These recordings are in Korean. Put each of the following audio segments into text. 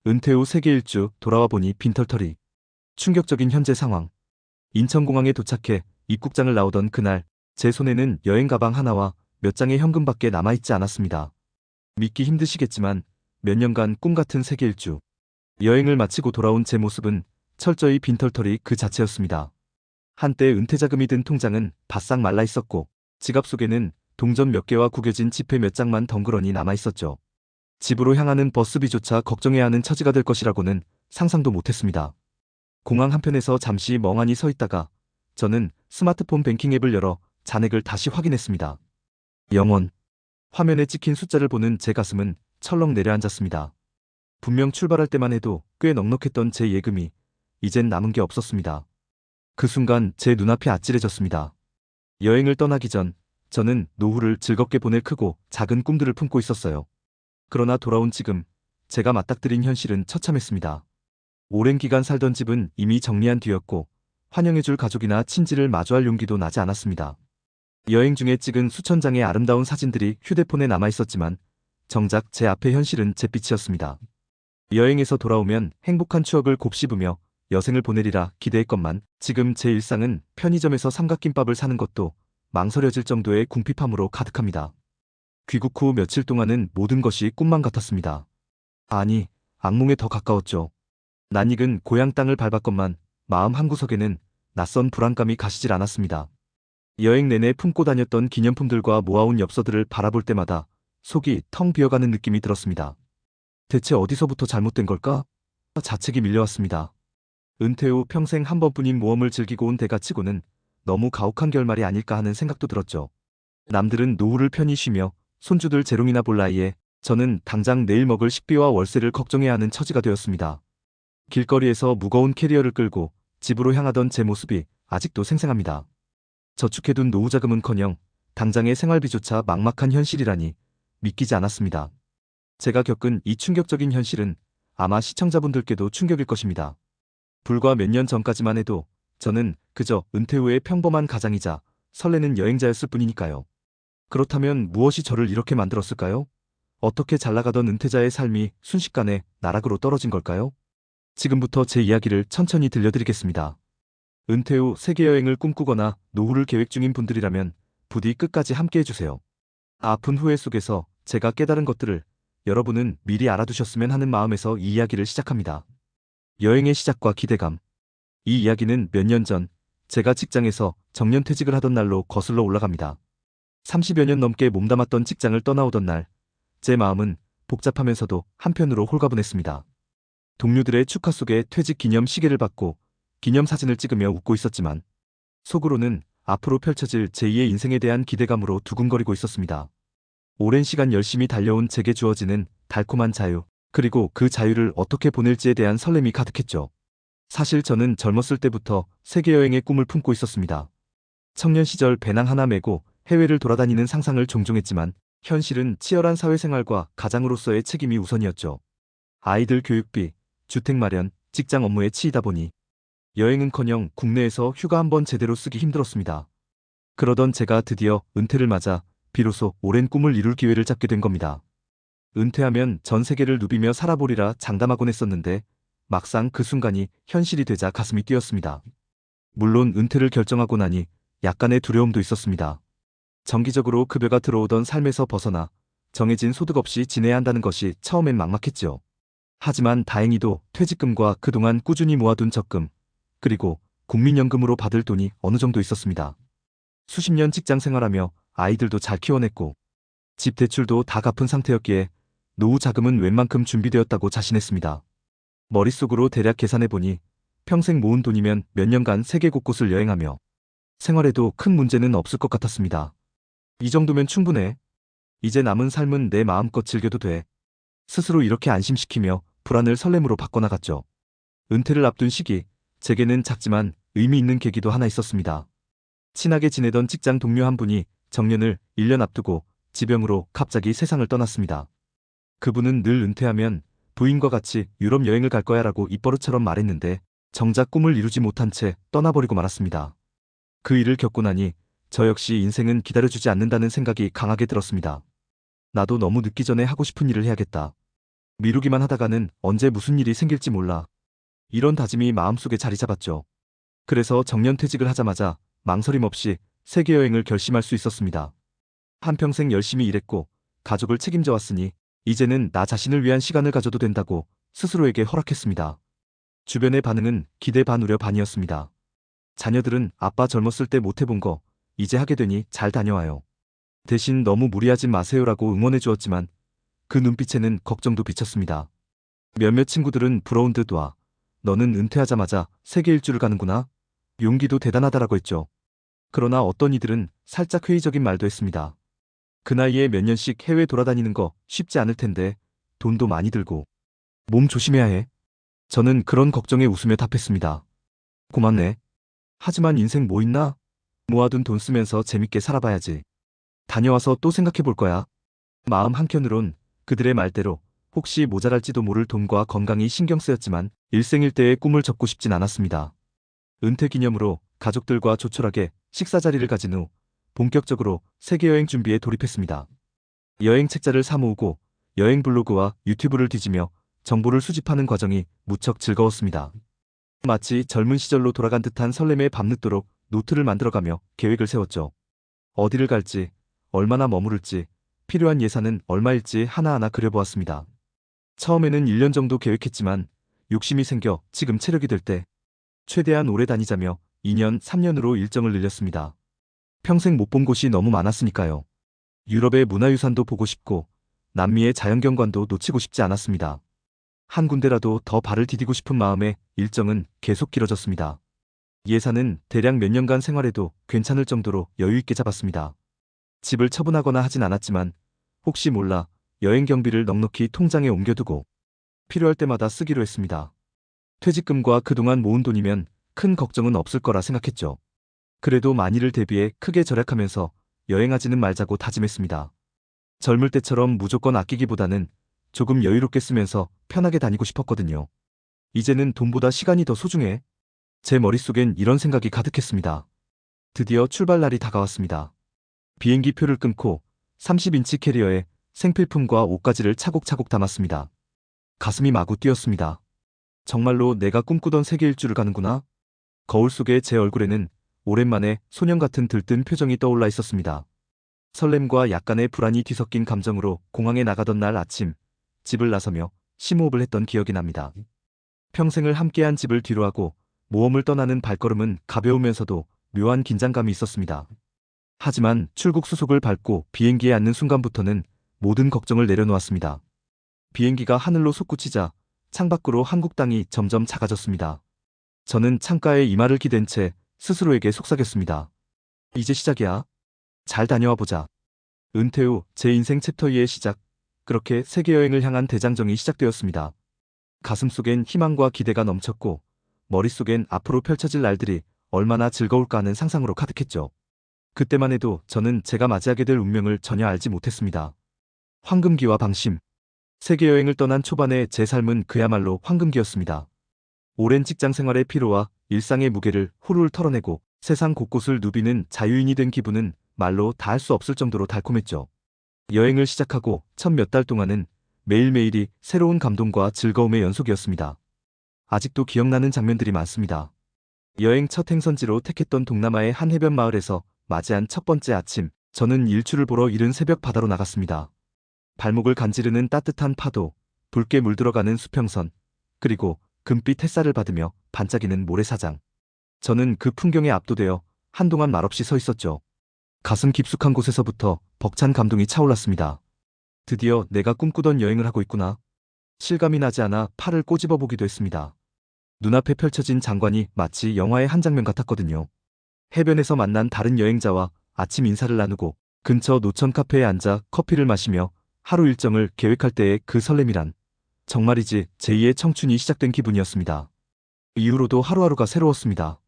은퇴 후 세계 일주 돌아와 보니 빈털터리. 충격적인 현재 상황. 인천공항에 도착해 입국장을 나오던 그날 제 손에는 여행 가방 하나와 몇 장의 현금밖에 남아있지 않았습니다. 믿기 힘드시겠지만 몇 년간 꿈같은 세계 일주. 여행을 마치고 돌아온 제 모습은 철저히 빈털터리 그 자체였습니다. 한때 은퇴자금이 든 통장은 바싹 말라 있었고 지갑 속에는 동전 몇 개와 구겨진 지폐 몇 장만 덩그러니 남아있었죠. 집으로 향하는 버스비조차 걱정해야 하는 처지가 될 것이라고는 상상도 못했습니다. 공항 한편에서 잠시 멍하니 서 있다가 저는 스마트폰 뱅킹 앱을 열어 잔액을 다시 확인했습니다. 0원. 화면에 찍힌 숫자를 보는 제 가슴은 철렁 내려앉았습니다. 분명 출발할 때만 해도 꽤 넉넉했던 제 예금이 이젠 남은 게 없었습니다. 그 순간 제 눈앞이 아찔해졌습니다. 여행을 떠나기 전 저는 노후를 즐겁게 보낼 크고 작은 꿈들을 품고 있었어요. 그러나 돌아온 지금 제가 맞닥뜨린 현실은 처참했습니다. 오랜 기간 살던 집은 이미 정리한 뒤였고 환영해줄 가족이나 친지를 마주할 용기도 나지 않았습니다. 여행 중에 찍은 수천 장의 아름다운 사진들이 휴대폰에 남아있었지만 정작 제 앞의 현실은 잿빛이었습니다. 여행에서 돌아오면 행복한 추억을 곱씹으며 여생을 보내리라 기대했건만 지금 제 일상은 편의점에서 삼각김밥을 사는 것도 망설여질 정도의 궁핍함으로 가득합니다. 귀국 후 며칠 동안은 모든 것이 꿈만 같았습니다. 아니, 악몽에 더 가까웠죠. 낯익은 고향 땅을 밟았건만 마음 한구석에는 낯선 불안감이 가시질 않았습니다. 여행 내내 품고 다녔던 기념품들과 모아온 엽서들을 바라볼 때마다 속이 텅 비어가는 느낌이 들었습니다. 대체 어디서부터 잘못된 걸까? 자책이 밀려왔습니다. 은퇴 후 평생 한 번뿐인 모험을 즐기고 온 대가치고는 너무 가혹한 결말이 아닐까 하는 생각도 들었죠. 남들은 노후를 편히 쉬며 손주들 재롱이나 볼 나이에 저는 당장 내일 먹을 식비와 월세를 걱정해야 하는 처지가 되었습니다. 길거리에서 무거운 캐리어를 끌고 집으로 향하던 제 모습이 아직도 생생합니다. 저축해둔 노후 자금은커녕 당장의 생활비조차 막막한 현실이라니 믿기지 않았습니다. 제가 겪은 이 충격적인 현실은 아마 시청자분들께도 충격일 것입니다. 불과 몇 년 전까지만 해도 저는 그저 은퇴 후의 평범한 가장이자 설레는 여행자였을 뿐이니까요. 그렇다면 무엇이 저를 이렇게 만들었을까요? 어떻게 잘나가던 은퇴자의 삶이 순식간에 나락으로 떨어진 걸까요? 지금부터 제 이야기를 천천히 들려드리겠습니다. 은퇴 후 세계여행을 꿈꾸거나 노후를 계획 중인 분들이라면 부디 끝까지 함께 해주세요. 아픈 후회 속에서 제가 깨달은 것들을 여러분은 미리 알아두셨으면 하는 마음에서 이 이야기를 시작합니다. 여행의 시작과 기대감. 이 이야기는 몇 년 전 제가 직장에서 정년퇴직을 하던 날로 거슬러 올라갑니다. 30여 년 넘게 몸담았던 직장을 떠나오던 날, 제 마음은 복잡하면서도 한편으로 홀가분했습니다. 동료들의 축하 속에 퇴직 기념 시계를 받고 기념사진을 찍으며 웃고 있었지만 속으로는 앞으로 펼쳐질 제2의 인생에 대한 기대감으로 두근거리고 있었습니다. 오랜 시간 열심히 달려온 제게 주어지는 달콤한 자유, 그리고 그 자유를 어떻게 보낼지에 대한 설렘이 가득했죠. 사실 저는 젊었을 때부터 세계여행의 꿈을 품고 있었습니다. 청년 시절 배낭 하나 메고 해외를 돌아다니는 상상을 종종 했지만 현실은 치열한 사회생활과 가장으로서의 책임이 우선이었죠. 아이들 교육비, 주택 마련, 직장 업무에 치이다 보니 여행은커녕 국내에서 휴가 한 번 제대로 쓰기 힘들었습니다. 그러던 제가 드디어 은퇴를 맞아 비로소 오랜 꿈을 이룰 기회를 잡게 된 겁니다. 은퇴하면 전 세계를 누비며 살아보리라 장담하곤 했었는데 막상 그 순간이 현실이 되자 가슴이 뛰었습니다. 물론 은퇴를 결정하고 나니 약간의 두려움도 있었습니다. 정기적으로 급여가 들어오던 삶에서 벗어나 정해진 소득 없이 지내야 한다는 것이 처음엔 막막했죠. 하지만 다행히도 퇴직금과 그동안 꾸준히 모아둔 적금, 그리고 국민연금으로 받을 돈이 어느 정도 있었습니다. 수십 년 직장 생활하며 아이들도 잘 키워냈고 집 대출도 다 갚은 상태였기에 노후 자금은 웬만큼 준비되었다고 자신했습니다. 머릿속으로 대략 계산해보니 평생 모은 돈이면 몇 년간 세계 곳곳을 여행하며 생활에도 큰 문제는 없을 것 같았습니다. 이 정도면 충분해. 이제 남은 삶은 내 마음껏 즐겨도 돼. 스스로 이렇게 안심시키며 불안을 설렘으로 바꿔나갔죠. 은퇴를 앞둔 시기, 제게는 작지만 의미 있는 계기도 하나 있었습니다. 친하게 지내던 직장 동료 한 분이 정년을 1년 앞두고 지병으로 갑자기 세상을 떠났습니다. 그분은 늘 은퇴하면 부인과 같이 유럽 여행을 갈 거야 라고 입버릇처럼 말했는데 정작 꿈을 이루지 못한 채 떠나버리고 말았습니다. 그 일을 겪고 나니 저 역시 인생은 기다려주지 않는다는 생각이 강하게 들었습니다. 나도 너무 늦기 전에 하고 싶은 일을 해야겠다. 미루기만 하다가는 언제 무슨 일이 생길지 몰라. 이런 다짐이 마음속에 자리 잡았죠. 그래서 정년퇴직을 하자마자 망설임 없이 세계여행을 결심할 수 있었습니다. 한평생 열심히 일했고 가족을 책임져 왔으니 이제는 나 자신을 위한 시간을 가져도 된다고 스스로에게 허락했습니다. 주변의 반응은 기대 반 우려 반이었습니다. 자녀들은 아빠 젊었을 때 못 해본 거 이제 하게 되니 잘 다녀와요. 대신 너무 무리하지 마세요라고 응원해 주었지만 그 눈빛에는 걱정도 비쳤습니다. 몇몇 친구들은 부러운 듯 와. 너는 은퇴하자마자 세계 일주를 가는구나. 용기도 대단하다라고 했죠. 그러나 어떤 이들은 살짝 회의적인 말도 했습니다. 그 나이에 몇 년씩 해외 돌아다니는 거 쉽지 않을 텐데 돈도 많이 들고 몸 조심해야 해. 저는 그런 걱정에 웃으며 답했습니다. 고맙네. 하지만 인생 뭐 있나? 모아둔 돈 쓰면서 재밌게 살아봐야지. 다녀와서 또 생각해 볼 거야. 마음 한켠으론 그들의 말대로 혹시 모자랄지도 모를 돈과 건강이 신경 쓰였지만 일생일대의 꿈을 접고 싶진 않았습니다. 은퇴 기념으로 가족들과 조촐하게 식사 자리를 가진 후 본격적으로 세계여행 준비에 돌입했습니다. 여행 책자를 사 모으고 여행 블로그와 유튜브를 뒤지며 정보를 수집하는 과정이 무척 즐거웠습니다. 마치 젊은 시절로 돌아간 듯한 설렘에 밤늦도록 노트를 만들어가며 계획을 세웠죠. 어디를 갈지, 얼마나 머무를지, 필요한 예산은 얼마일지 하나하나 그려보았습니다. 처음에는 1년 정도 계획했지만 욕심이 생겨 지금 체력이 될 때 최대한 오래 다니자며 2년, 3년으로 일정을 늘렸습니다. 평생 못 본 곳이 너무 많았으니까요. 유럽의 문화유산도 보고 싶고 남미의 자연경관도 놓치고 싶지 않았습니다. 한 군데라도 더 발을 디디고 싶은 마음에 일정은 계속 길어졌습니다. 예산은 대략 몇 년간 생활해도 괜찮을 정도로 여유 있게 잡았습니다. 집을 처분하거나 하진 않았지만 혹시 몰라 여행 경비를 넉넉히 통장에 옮겨두고 필요할 때마다 쓰기로 했습니다. 퇴직금과 그동안 모은 돈이면 큰 걱정은 없을 거라 생각했죠. 그래도 만일을 대비해 크게 절약하면서 여행하지는 말자고 다짐했습니다. 젊을 때처럼 무조건 아끼기보다는 조금 여유롭게 쓰면서 편하게 다니고 싶었거든요. 이제는 돈보다 시간이 더 소중해. 제 머릿속엔 이런 생각이 가득했습니다. 드디어 출발 날이 다가왔습니다. 비행기 표를 끊고 30인치 캐리어에 생필품과 옷가지를 차곡차곡 담았습니다. 가슴이 마구 뛰었습니다. 정말로 내가 꿈꾸던 세계 일주를 가는구나. 거울 속의 제 얼굴에는 오랜만에 소년 같은 들뜬 표정이 떠올라 있었습니다. 설렘과 약간의 불안이 뒤섞인 감정으로 공항에 나가던 날 아침, 집을 나서며 심호흡을 했던 기억이 납니다. 평생을 함께한 집을 뒤로하고 모험을 떠나는 발걸음은 가벼우면서도 묘한 긴장감이 있었습니다. 하지만 출국 수속을 밟고 비행기에 앉는 순간부터는 모든 걱정을 내려놓았습니다. 비행기가 하늘로 솟구치자 창밖으로 한국 땅이 점점 작아졌습니다. 저는 창가에 이마를 기댄 채 스스로에게 속삭였습니다. 이제 시작이야. 잘 다녀와 보자. 은퇴 후 제 인생 챕터 2의 시작. 그렇게 세계여행을 향한 대장정이 시작되었습니다. 가슴속엔 희망과 기대가 넘쳤고 머릿속엔 앞으로 펼쳐질 날들이 얼마나 즐거울까 하는 상상으로 가득했죠. 그때만 해도 저는 제가 맞이하게 될 운명을 전혀 알지 못했습니다. 황금기와 방심. 세계여행을 떠난 초반의 제 삶은 그야말로 황금기였습니다. 오랜 직장 생활의 피로와 일상의 무게를 후루룩 털어내고 세상 곳곳을 누비는 자유인이 된 기분은 말로 다할 수 없을 정도로 달콤했죠. 여행을 시작하고 첫 몇 달 동안은 매일매일이 새로운 감동과 즐거움의 연속이었습니다. 아직도 기억나는 장면들이 많습니다. 여행 첫 행선지로 택했던 동남아의 한 해변 마을에서 맞이한 첫 번째 아침, 저는 일출을 보러 이른 새벽 바다로 나갔습니다. 발목을 간지르는 따뜻한 파도, 붉게 물들어가는 수평선, 그리고 금빛 햇살을 받으며 반짝이는 모래사장. 저는 그 풍경에 압도되어 한동안 말없이 서 있었죠. 가슴 깊숙한 곳에서부터 벅찬 감동이 차올랐습니다. 드디어 내가 꿈꾸던 여행을 하고 있구나. 실감이 나지 않아 팔을 꼬집어 보기도 했습니다. 눈앞에 펼쳐진 장관이 마치 영화의 한 장면 같았거든요. 해변에서 만난 다른 여행자와 아침 인사를 나누고 근처 노천 카페에 앉아 커피를 마시며 하루 일정을 계획할 때의 그 설렘이란 정말이지 제2의 청춘이 시작된 기분이었습니다. 이후로도 하루하루가 새로웠습니다.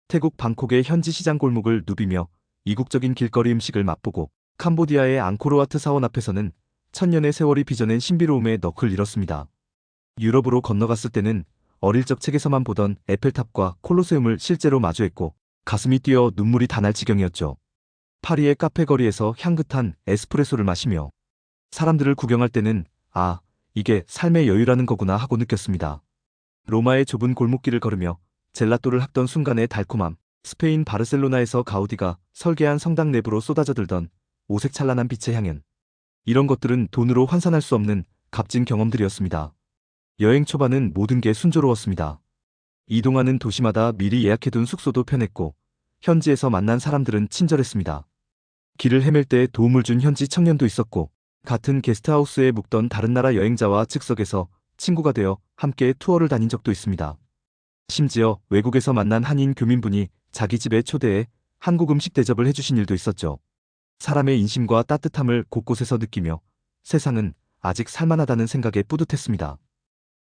태국 방콕의 현지 시장 골목을 누비며 이국적인 길거리 음식을 맛보고 캄보디아의 앙코르와트 사원 앞에서는 천년의 세월이 빚어낸 신비로움에 넋을 잃었습니다. 유럽으로 건너갔을 때는 어릴 적 책에서만 보던 에펠탑과 콜로세움을 실제로 마주했고 가슴이 뛰어 눈물이 다 날 지경이었죠. 파리의 카페 거리에서 향긋한 에스프레소를 마시며 사람들을 구경할 때는 아, 이게 삶의 여유라는 거구나 하고 느꼈습니다. 로마의 좁은 골목길을 걸으며 젤라또를 학던 순간의 달콤함, 스페인 바르셀로나에서 가우디가 설계한 성당 내부로 쏟아져 들던 오색찬란한 빛의 향연. 이런 것들은 돈으로 환산할 수 없는 값진 경험들이었습니다. 여행 초반은 모든 게 순조로웠습니다. 이동하는 도시마다 미리 예약해둔 숙소도 편했고 현지에서 만난 사람들은 친절했습니다. 길을 헤맬 때 도움을 준 현지 청년도 있었고 같은 게스트하우스에 묵던 다른 나라 여행자와 즉석에서 친구가 되어 함께 투어를 다닌 적도 있습니다. 심지어 외국에서 만난 한인 교민분이 자기 집에 초대해 한국 음식 대접을 해주신 일도 있었죠. 사람의 인심과 따뜻함을 곳곳에서 느끼며 세상은 아직 살만하다는 생각에 뿌듯했습니다.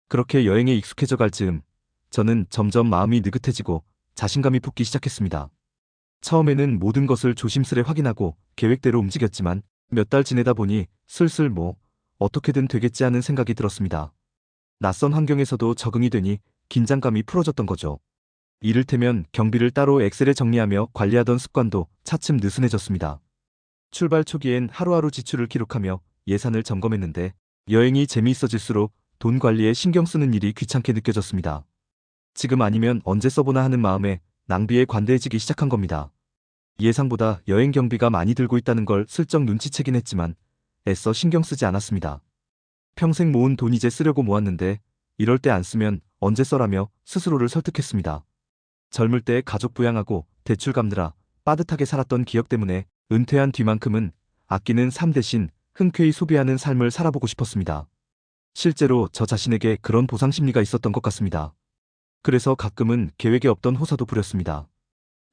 그렇게 여행에 익숙해져 갈 즈음 저는 점점 마음이 느긋해지고 자신감이 붙기 시작했습니다. 처음에는 모든 것을 조심스레 확인하고 계획대로 움직였지만 몇 달 지내다 보니 슬슬 어떻게든 되겠지 하는 생각이 들었습니다. 낯선 환경에서도 적응이 되니 긴장감이 풀어졌던 거죠. 이를테면 경비를 따로 엑셀에 정리하며 관리하던 습관도 차츰 느슨해졌습니다. 출발 초기엔 하루하루 지출을 기록하며 예산을 점검했는데 여행이 재미있어질수록 돈 관리에 신경 쓰는 일이 귀찮게 느껴졌습니다. 지금 아니면 언제 써보나 하는 마음에 낭비에 관대해지기 시작한 겁니다. 예상보다 여행 경비가 많이 들고 있다는 걸 슬쩍 눈치채긴 했지만 애써 신경 쓰지 않았습니다. 평생 모은 돈 이제 쓰려고 모았는데 이럴 때 안 쓰면 언제 써라며 스스로를 설득했습니다. 젊을 때 가족 부양하고 대출 갚느라 빠듯하게 살았던 기억 때문에 은퇴한 뒤만큼은 아끼는 삶 대신 흔쾌히 소비하는 삶을 살아보고 싶었습니다. 실제로 저 자신에게 그런 보상 심리가 있었던 것 같습니다. 그래서 가끔은 계획에 없던 호사도 부렸습니다.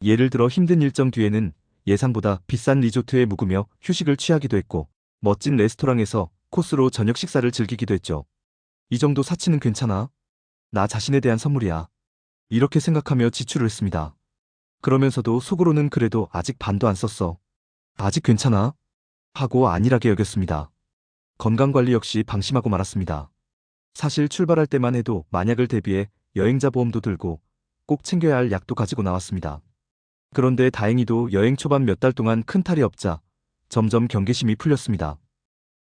예를 들어 힘든 일정 뒤에는 예상보다 비싼 리조트에 묵으며 휴식을 취하기도 했고 멋진 레스토랑에서 코스로 저녁 식사를 즐기기도 했죠. 이 정도 사치는 괜찮아? 나 자신에 대한 선물이야. 이렇게 생각하며 지출을 했습니다. 그러면서도 속으로는 그래도 아직 반도 안 썼어. 아직 괜찮아? 하고 안일하게 여겼습니다. 건강관리 역시 방심하고 말았습니다. 사실 출발할 때만 해도 만약을 대비해 여행자 보험도 들고 꼭 챙겨야 할 약도 가지고 나왔습니다. 그런데 다행히도 여행 초반 몇 달 동안 큰 탈이 없자 점점 경계심이 풀렸습니다.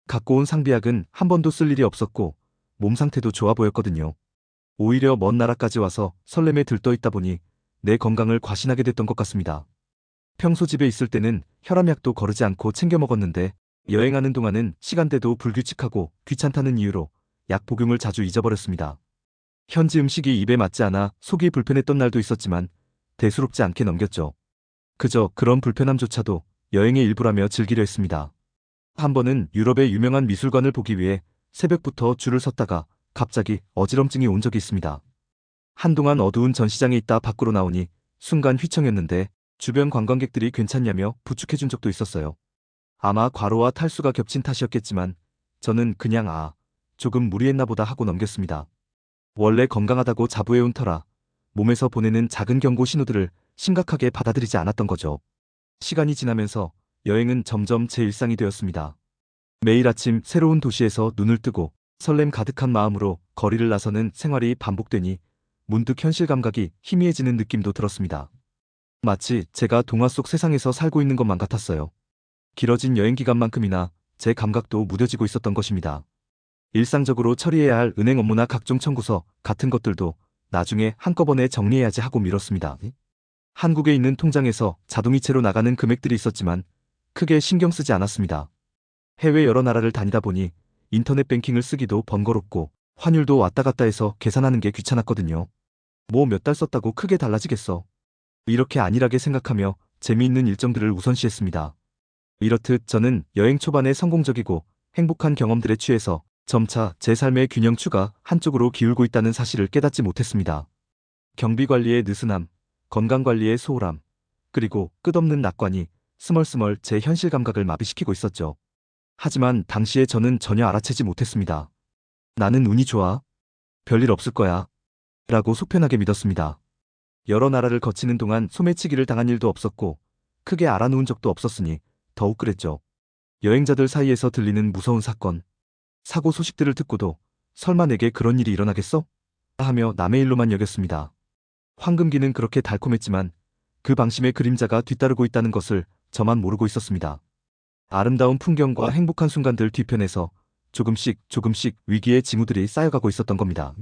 갖고 온 상비약은 한 번도 쓸 일이 없었고 몸 상태도 좋아 보였거든요. 오히려 먼 나라까지 와서 설렘에 들떠 있다 보니 내 건강을 과신하게 됐던 것 같습니다. 평소 집에 있을 때는 혈압약도 거르지 않고 챙겨 먹었는데 여행하는 동안은 시간대도 불규칙하고 귀찮다는 이유로 약 복용을 자주 잊어버렸습니다. 현지 음식이 입에 맞지 않아 속이 불편했던 날도 있었지만 대수롭지 않게 넘겼죠. 그저 그런 불편함조차도 여행의 일부라며 즐기려 했습니다. 한 번은 유럽의 유명한 미술관을 보기 위해 새벽부터 줄을 섰다가 갑자기 어지럼증이 온 적이 있습니다. 한동안 어두운 전시장에 있다 밖으로 나오니 순간 휘청였는데 주변 관광객들이 괜찮냐며 부축해준 적도 있었어요. 아마 과로와 탈수가 겹친 탓이었겠지만 저는 그냥 조금 무리했나 보다 하고 넘겼습니다. 원래 건강하다고 자부해온 터라 몸에서 보내는 작은 경고 신호들을 심각하게 받아들이지 않았던 거죠. 시간이 지나면서 여행은 점점 제 일상이 되었습니다. 매일 아침 새로운 도시에서 눈을 뜨고 설렘 가득한 마음으로 거리를 나서는 생활이 반복되니 문득 현실 감각이 희미해지는 느낌도 들었습니다. 마치 제가 동화 속 세상에서 살고 있는 것만 같았어요. 길어진 여행 기간만큼이나 제 감각도 무뎌지고 있었던 것입니다. 일상적으로 처리해야 할 은행 업무나 각종 청구서 같은 것들도 나중에 한꺼번에 정리해야지 하고 미뤘습니다. 한국에 있는 통장에서 자동이체로 나가는 금액들이 있었지만 크게 신경 쓰지 않았습니다. 해외 여러 나라를 다니다 보니 인터넷 뱅킹을 쓰기도 번거롭고 환율도 왔다 갔다 해서 계산하는 게 귀찮았거든요. 뭐 몇 달 썼다고 크게 달라지겠어. 이렇게 안일하게 생각하며 재미있는 일정들을 우선시했습니다. 이렇듯 저는 여행 초반에 성공적이고 행복한 경험들에 취해서 점차 제 삶의 균형추가 한쪽으로 기울고 있다는 사실을 깨닫지 못했습니다. 경비관리의 느슨함, 건강관리의 소홀함, 그리고 끝없는 낙관이 스멀스멀 제 현실 감각을 마비시키고 있었죠. 하지만 당시에 저는 전혀 알아채지 못했습니다. 나는 운이 좋아. 별일 없을 거야. 라고 속편하게 믿었습니다. 여러 나라를 거치는 동안 소매치기를 당한 일도 없었고 크게 알아놓은 적도 없었으니 더욱 그랬죠. 여행자들 사이에서 들리는 무서운 사건, 사고 소식들을 듣고도 설마 내게 그런 일이 일어나겠어? 하며 남의 일로만 여겼습니다. 황금기는 그렇게 달콤했지만 그 방심의 그림자가 뒤따르고 있다는 것을 저만 모르고 있었습니다. 아름다운 풍경과 행복한 순간들 뒤편에서 조금씩 위기의 징후들이 쌓여가고 있었던 겁니다.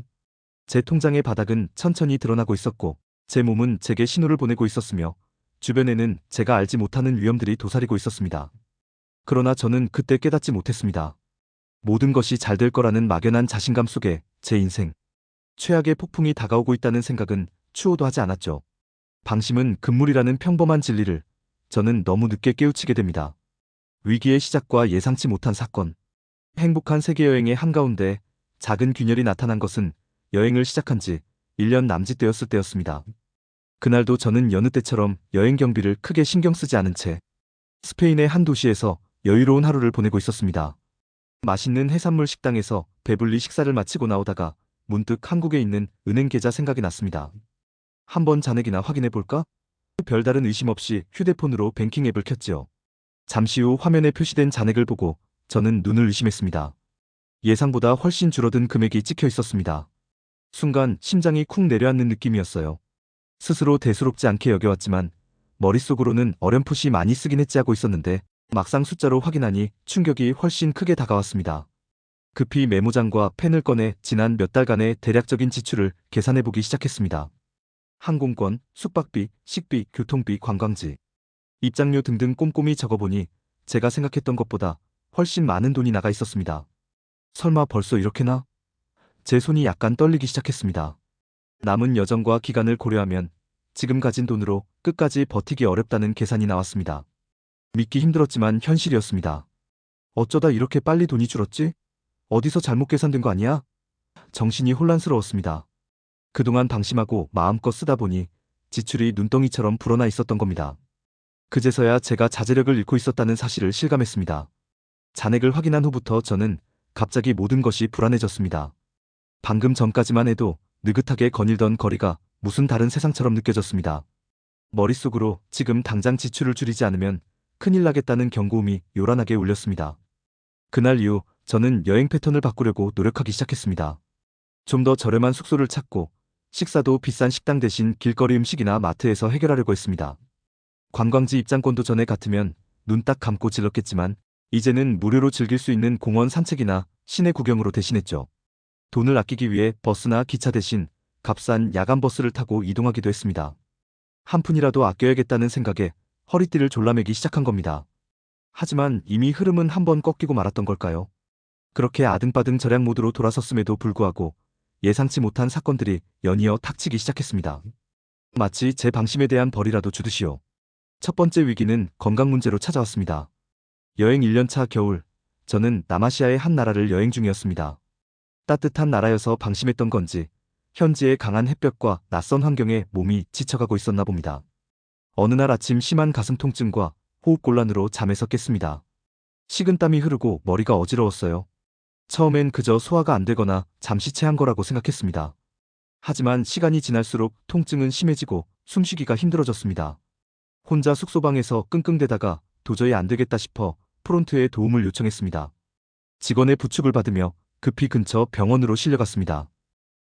제 통장의 바닥은 천천히 드러나고 있었고, 제 몸은 제게 신호를 보내고 있었으며, 주변에는 제가 알지 못하는 위험들이 도사리고 있었습니다. 그러나 저는 그때 깨닫지 못했습니다. 모든 것이 잘 될 거라는 막연한 자신감 속에 제 인생, 최악의 폭풍이 다가오고 있다는 생각은 추호도 하지 않았죠. 방심은 금물이라는 평범한 진리를 저는 너무 늦게 깨우치게 됩니다. 위기의 시작과 예상치 못한 사건, 행복한 세계여행의 한가운데 작은 균열이 나타난 것은 여행을 시작한 지 1년 남짓 되었을 때였습니다. 그날도 저는 여느 때처럼 여행 경비를 크게 신경 쓰지 않은 채 스페인의 한 도시에서 여유로운 하루를 보내고 있었습니다. 맛있는 해산물 식당에서 배불리 식사를 마치고 나오다가 문득 한국에 있는 은행 계좌 생각이 났습니다. 한번 잔액이나 확인해 볼까? 별다른 의심 없이 휴대폰으로 뱅킹 앱을 켰지요. 잠시 후 화면에 표시된 잔액을 보고 저는 눈을 의심했습니다. 예상보다 훨씬 줄어든 금액이 찍혀 있었습니다. 순간 심장이 쿵 내려앉는 느낌이었어요. 스스로 대수롭지 않게 여겨왔지만 머릿속으로는 어렴풋이 많이 쓰긴 했지 하고 있었는데 막상 숫자로 확인하니 충격이 훨씬 크게 다가왔습니다. 급히 메모장과 펜을 꺼내 지난 몇 달간의 대략적인 지출을 계산해보기 시작했습니다. 항공권, 숙박비, 식비, 교통비, 관광지, 입장료 등등 꼼꼼히 적어보니 제가 생각했던 것보다 훨씬 많은 돈이 나가 있었습니다. 설마 벌써 이렇게나? 제 손이 약간 떨리기 시작했습니다. 남은 여정과 기간을 고려하면 지금 가진 돈으로 끝까지 버티기 어렵다는 계산이 나왔습니다. 믿기 힘들었지만 현실이었습니다. 어쩌다 이렇게 빨리 돈이 줄었지? 어디서 잘못 계산된 거 아니야? 정신이 혼란스러웠습니다. 그동안 방심하고 마음껏 쓰다 보니 지출이 눈덩이처럼 불어나 있었던 겁니다. 그제서야 제가 자제력을 잃고 있었다는 사실을 실감했습니다. 잔액을 확인한 후부터 저는 갑자기 모든 것이 불안해졌습니다. 방금 전까지만 해도 느긋하게 거닐던 거리가 무슨 다른 세상처럼 느껴졌습니다. 머릿속으로 지금 당장 지출을 줄이지 않으면 큰일 나겠다는 경고음이 요란하게 울렸습니다. 그날 이후 저는 여행 패턴을 바꾸려고 노력하기 시작했습니다. 좀 더 저렴한 숙소를 찾고 식사도 비싼 식당 대신 길거리 음식이나 마트에서 해결하려고 했습니다. 관광지 입장권도 전에 같으면 눈 딱 감고 질렀겠지만 이제는 무료로 즐길 수 있는 공원 산책이나 시내 구경으로 대신했죠. 돈을 아끼기 위해 버스나 기차 대신 값싼 야간 버스를 타고 이동하기도 했습니다. 한 푼이라도 아껴야겠다는 생각에 허리띠를 졸라매기 시작한 겁니다. 하지만 이미 흐름은 한번 꺾이고 말았던 걸까요? 그렇게 아등바등 절약 모드로 돌아섰음에도 불구하고 예상치 못한 사건들이 연이어 닥치기 시작했습니다. 마치 제 방심에 대한 벌이라도 주듯이요. 첫 번째 위기는 건강 문제로 찾아왔습니다. 여행 1년차 겨울, 저는 남아시아의 한 나라를 여행 중이었습니다. 따뜻한 나라여서 방심했던 건지 현지의 강한 햇볕과 낯선 환경에 몸이 지쳐가고 있었나 봅니다. 어느 날 아침 심한 가슴 통증과 호흡곤란으로 잠에서 깼습니다. 식은땀이 흐르고 머리가 어지러웠어요. 처음엔 그저 소화가 안 되거나 잠시 체한 거라고 생각했습니다. 하지만 시간이 지날수록 통증은 심해지고 숨쉬기가 힘들어졌습니다. 혼자 숙소방에서 끙끙대다가 도저히 안 되겠다 싶어 프론트에 도움을 요청했습니다. 직원의 부축을 받으며 급히 근처 병원으로 실려갔습니다.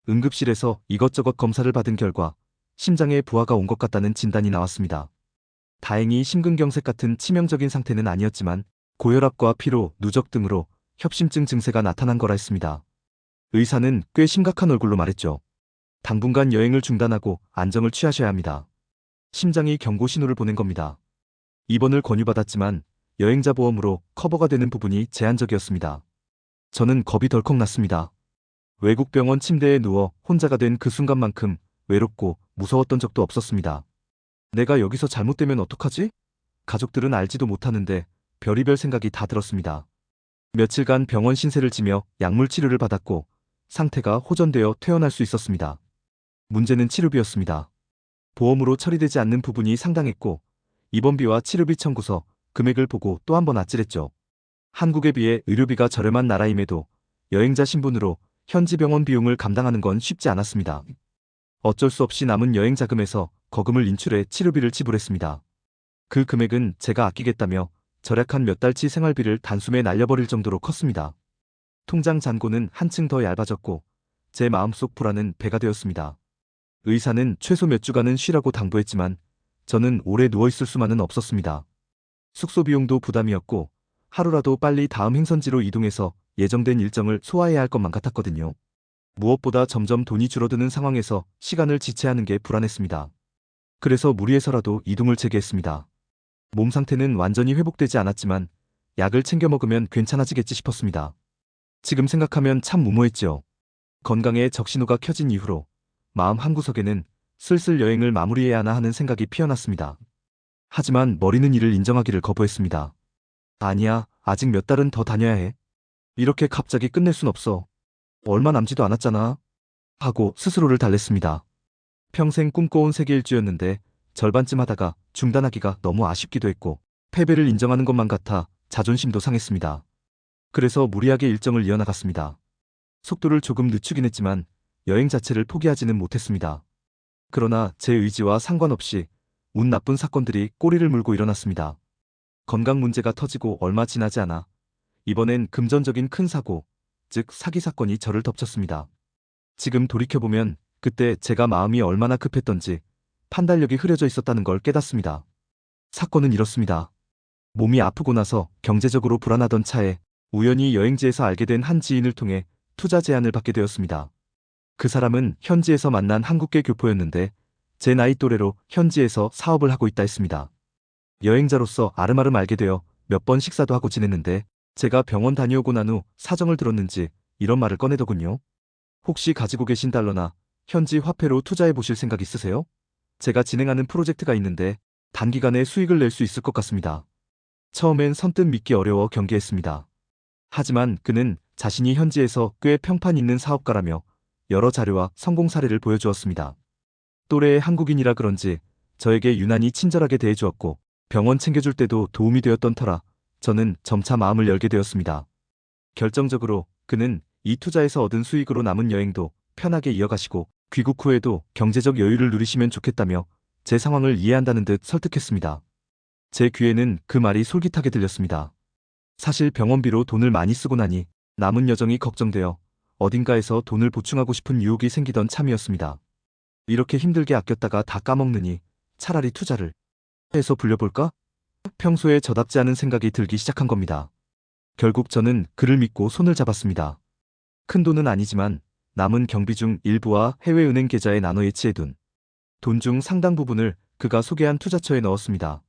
응급실에서 이것저것 검사를 받은 결과 심장에 부하가 온 것 같다는 진단이 나왔습니다. 다행히 심근경색 같은 치명적인 상태는 아니었지만 고혈압과 피로, 누적 등으로 협심증 증세가 나타난 거라 했습니다. 의사는 꽤 심각한 얼굴로 말했죠. 당분간 여행을 중단하고 안정을 취하셔야 합니다. 심장이 경고 신호를 보낸 겁니다. 입원을 권유받았지만 여행자 보험으로 커버가 되는 부분이 제한적이었습니다. 저는 겁이 덜컥 났습니다. 외국 병원 침대에 누워 혼자가 된 그 순간만큼 외롭고 무서웠던 적도 없었습니다. 내가 여기서 잘못되면 어떡하지? 가족들은 알지도 못하는데 별의별 생각이 다 들었습니다. 며칠간 병원 신세를 지며 약물 치료를 받았고 상태가 호전되어 퇴원할 수 있었습니다. 문제는 치료비였습니다. 보험으로 처리되지 않는 부분이 상당했고 입원비와 치료비 청구서, 금액을 보고 또 한 번 아찔했죠. 한국에 비해 의료비가 저렴한 나라임에도 여행자 신분으로 현지 병원 비용을 감당하는 건 쉽지 않았습니다. 어쩔 수 없이 남은 여행 자금에서 거금을 인출해 치료비를 지불했습니다. 그 금액은 제가 아끼겠다며 절약한 몇 달치 생활비를 단숨에 날려버릴 정도로 컸습니다. 통장 잔고는 한층 더 얇아졌고 제 마음속 불안은 배가 되었습니다. 의사는 최소 몇 주간은 쉬라고 당부했지만 저는 오래 누워있을 수만은 없었습니다. 숙소 비용도 부담이었고 하루라도 빨리 다음 행선지로 이동해서 예정된 일정을 소화해야 할 것만 같았거든요. 무엇보다 점점 돈이 줄어드는 상황에서 시간을 지체하는 게 불안했습니다. 그래서 무리해서라도 이동을 재개했습니다. 몸 상태는 완전히 회복되지 않았지만 약을 챙겨 먹으면 괜찮아지겠지 싶었습니다. 지금 생각하면 참 무모했죠. 건강에 적신호가 켜진 이후로 마음 한구석에는 슬슬 여행을 마무리해야 하나 하는 생각이 피어났습니다. 하지만 머리는 이를 인정하기를 거부했습니다. 아니야, 아직 몇 달은 더 다녀야 해. 이렇게 갑자기 끝낼 순 없어. 얼마 남지도 않았잖아. 하고 스스로를 달랬습니다. 평생 꿈꿔온 세계 일주였는데 절반쯤 하다가 중단하기가 너무 아쉽기도 했고 패배를 인정하는 것만 같아 자존심도 상했습니다. 그래서 무리하게 일정을 이어나갔습니다. 속도를 조금 늦추긴 했지만 여행 자체를 포기하지는 못했습니다. 그러나 제 의지와 상관없이 운 나쁜 사건들이 꼬리를 물고 일어났습니다. 건강 문제가 터지고 얼마 지나지 않아 이번엔 금전적인 큰 사고, 즉 사기 사건이 저를 덮쳤습니다. 지금 돌이켜보면 그때 제가 마음이 얼마나 급했던지 판단력이 흐려져 있었다는 걸 깨닫습니다. 사건은 이렇습니다. 몸이 아프고 나서 경제적으로 불안하던 차에 우연히 여행지에서 알게 된 한 지인을 통해 투자 제안을 받게 되었습니다. 그 사람은 현지에서 만난 한국계 교포였는데 제 나이 또래로 현지에서 사업을 하고 있다 했습니다. 여행자로서 아름아름 알게 되어 몇 번 식사도 하고 지냈는데 제가 병원 다녀오고 난 후 사정을 들었는지 이런 말을 꺼내더군요. 혹시 가지고 계신 달러나 현지 화폐로 투자해 보실 생각 있으세요? 제가 진행하는 프로젝트가 있는데 단기간에 수익을 낼 수 있을 것 같습니다. 처음엔 선뜻 믿기 어려워 경계했습니다. 하지만 그는 자신이 현지에서 꽤 평판 있는 사업가라며 여러 자료와 성공 사례를 보여주었습니다. 또래의 한국인이라 그런지 저에게 유난히 친절하게 대해주었고 병원 챙겨줄 때도 도움이 되었던 터라 저는 점차 마음을 열게 되었습니다. 결정적으로 그는 이 투자에서 얻은 수익으로 남은 여행도 편하게 이어가시고 귀국 후에도 경제적 여유를 누리시면 좋겠다며 제 상황을 이해한다는 듯 설득했습니다. 제 귀에는 그 말이 솔깃하게 들렸습니다. 사실 병원비로 돈을 많이 쓰고 나니 남은 여정이 걱정되어 어딘가에서 돈을 보충하고 싶은 유혹이 생기던 참이었습니다. 이렇게 힘들게 아꼈다가 다 까먹느니 차라리 투자를 해서 불려볼까? 평소에 저답지 않은 생각이 들기 시작한 겁니다. 결국 저는 그를 믿고 손을 잡았습니다. 큰 돈은 아니지만 남은 경비 중 일부와 해외은행 계좌에 나눠 예치해둔 돈 중 상당 부분을 그가 소개한 투자처에 넣었습니다.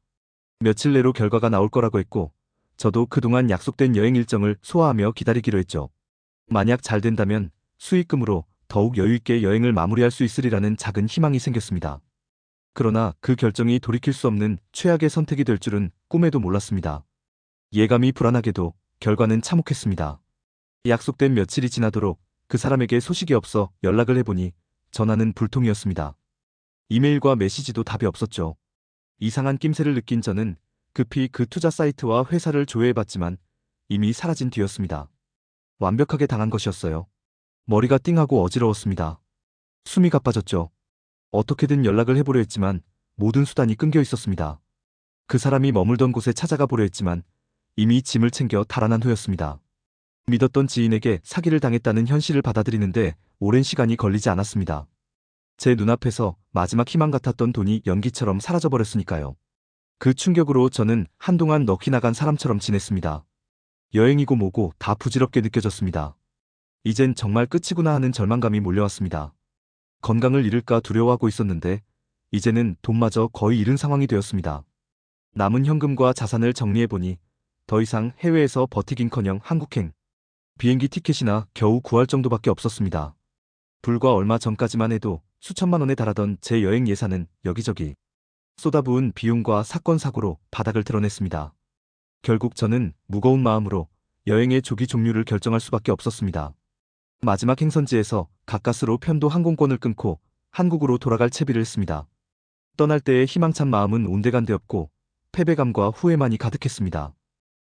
며칠 내로 결과가 나올 거라고 했고 저도 그동안 약속된 여행 일정을 소화하며 기다리기로 했죠. 만약 잘 된다면 수익금으로 더욱 여유있게 여행을 마무리할 수 있으리라는 작은 희망이 생겼습니다. 그러나 그 결정이 돌이킬 수 없는 최악의 선택이 될 줄은 꿈에도 몰랐습니다. 예감이 불안하게도 결과는 참혹했습니다. 약속된 며칠이 지나도록 그 사람에게 소식이 없어 연락을 해보니 전화는 불통이었습니다. 이메일과 메시지도 답이 없었죠. 이상한 낌새를 느낀 저는 급히 그 투자 사이트와 회사를 조회해봤지만 이미 사라진 뒤였습니다. 완벽하게 당한 것이었어요. 머리가 띵하고 어지러웠습니다. 숨이 가빠졌죠. 어떻게든 연락을 해보려 했지만 모든 수단이 끊겨 있었습니다. 그 사람이 머물던 곳에 찾아가 보려 했지만 이미 짐을 챙겨 달아난 후였습니다. 믿었던 지인에게 사기를 당했다는 현실을 받아들이는데 오랜 시간이 걸리지 않았습니다. 제 눈앞에서 마지막 희망 같았던 돈이 연기처럼 사라져버렸으니까요. 그 충격으로 저는 한동안 넋이 나간 사람처럼 지냈습니다. 여행이고 뭐고 다 부질없게 느껴졌습니다. 이젠 정말 끝이구나 하는 절망감이 몰려왔습니다. 건강을 잃을까 두려워하고 있었는데 이제는 돈마저 거의 잃은 상황이 되었습니다. 남은 현금과 자산을 정리해보니 더 이상 해외에서 버티긴커녕 한국행 비행기 티켓이나 겨우 구할 정도밖에 없었습니다. 불과 얼마 전까지만 해도 수천만 원에 달하던 제 여행 예산은 여기저기 쏟아부은 비용과 사건 사고로 바닥을 드러냈습니다. 결국 저는 무거운 마음으로 여행의 조기 종료를 결정할 수밖에 없었습니다. 마지막 행선지에서 가까스로 편도 항공권을 끊고 한국으로 돌아갈 채비를 했습니다. 떠날 때의 희망찬 마음은 온데간데없고 패배감과 후회만이 가득했습니다.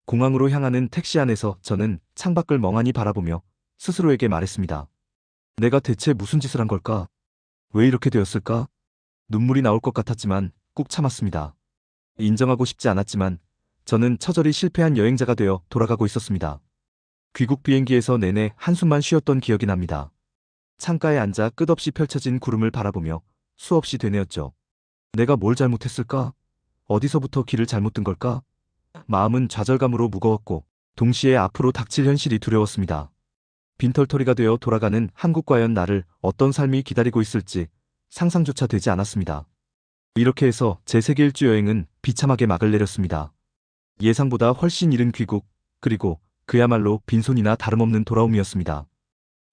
공항으로 향하는 택시 안에서 저는 창밖을 멍하니 바라보며 스스로에게 말했습니다. 내가 대체 무슨 짓을 한 걸까? 왜 이렇게 되었을까? 눈물이 나올 것 같았지만 꾹 참았습니다. 인정하고 싶지 않았지만 저는 처절히 실패한 여행자가 되어 돌아가고 있었습니다. 귀국 비행기에서 내내 한숨만 쉬었던 기억이 납니다. 창가에 앉아 끝없이 펼쳐진 구름을 바라보며 수없이 되뇌었죠. 내가 뭘 잘못했을까? 어디서부터 길을 잘못 든 걸까? 마음은 좌절감으로 무거웠고 동시에 앞으로 닥칠 현실이 두려웠습니다. 빈털터리가 되어 돌아가는 한국 과연 나를 어떤 삶이 기다리고 있을지 상상조차 되지 않았습니다. 이렇게 해서 제 세계 일주 여행은 비참하게 막을 내렸습니다. 예상보다 훨씬 이른 귀국, 그리고 그야말로 빈손이나 다름없는 돌아옴이었습니다.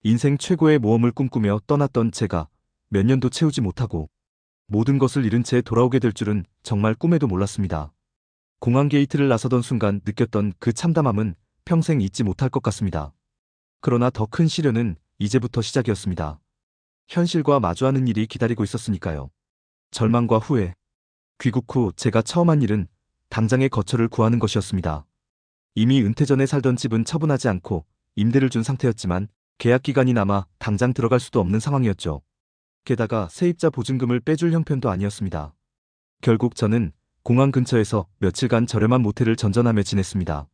인생 최고의 모험을 꿈꾸며 떠났던 제가 몇 년도 채우지 못하고 모든 것을 잃은 채 돌아오게 될 줄은 정말 꿈에도 몰랐습니다. 공항 게이트를 나서던 순간 느꼈던 그 참담함은 평생 잊지 못할 것 같습니다. 그러나 더 큰 시련은 이제부터 시작이었습니다. 현실과 마주하는 일이 기다리고 있었으니까요. 절망과 후회. 귀국 후 제가 처음 한 일은 당장의 거처를 구하는 것이었습니다. 이미 은퇴 전에 살던 집은 처분하지 않고 임대를 준 상태였지만 계약 기간이 남아 당장 들어갈 수도 없는 상황이었죠. 게다가 세입자 보증금을 빼줄 형편도 아니었습니다. 결국 저는 공항 근처에서 며칠간 저렴한 모텔을 전전하며 지냈습니다.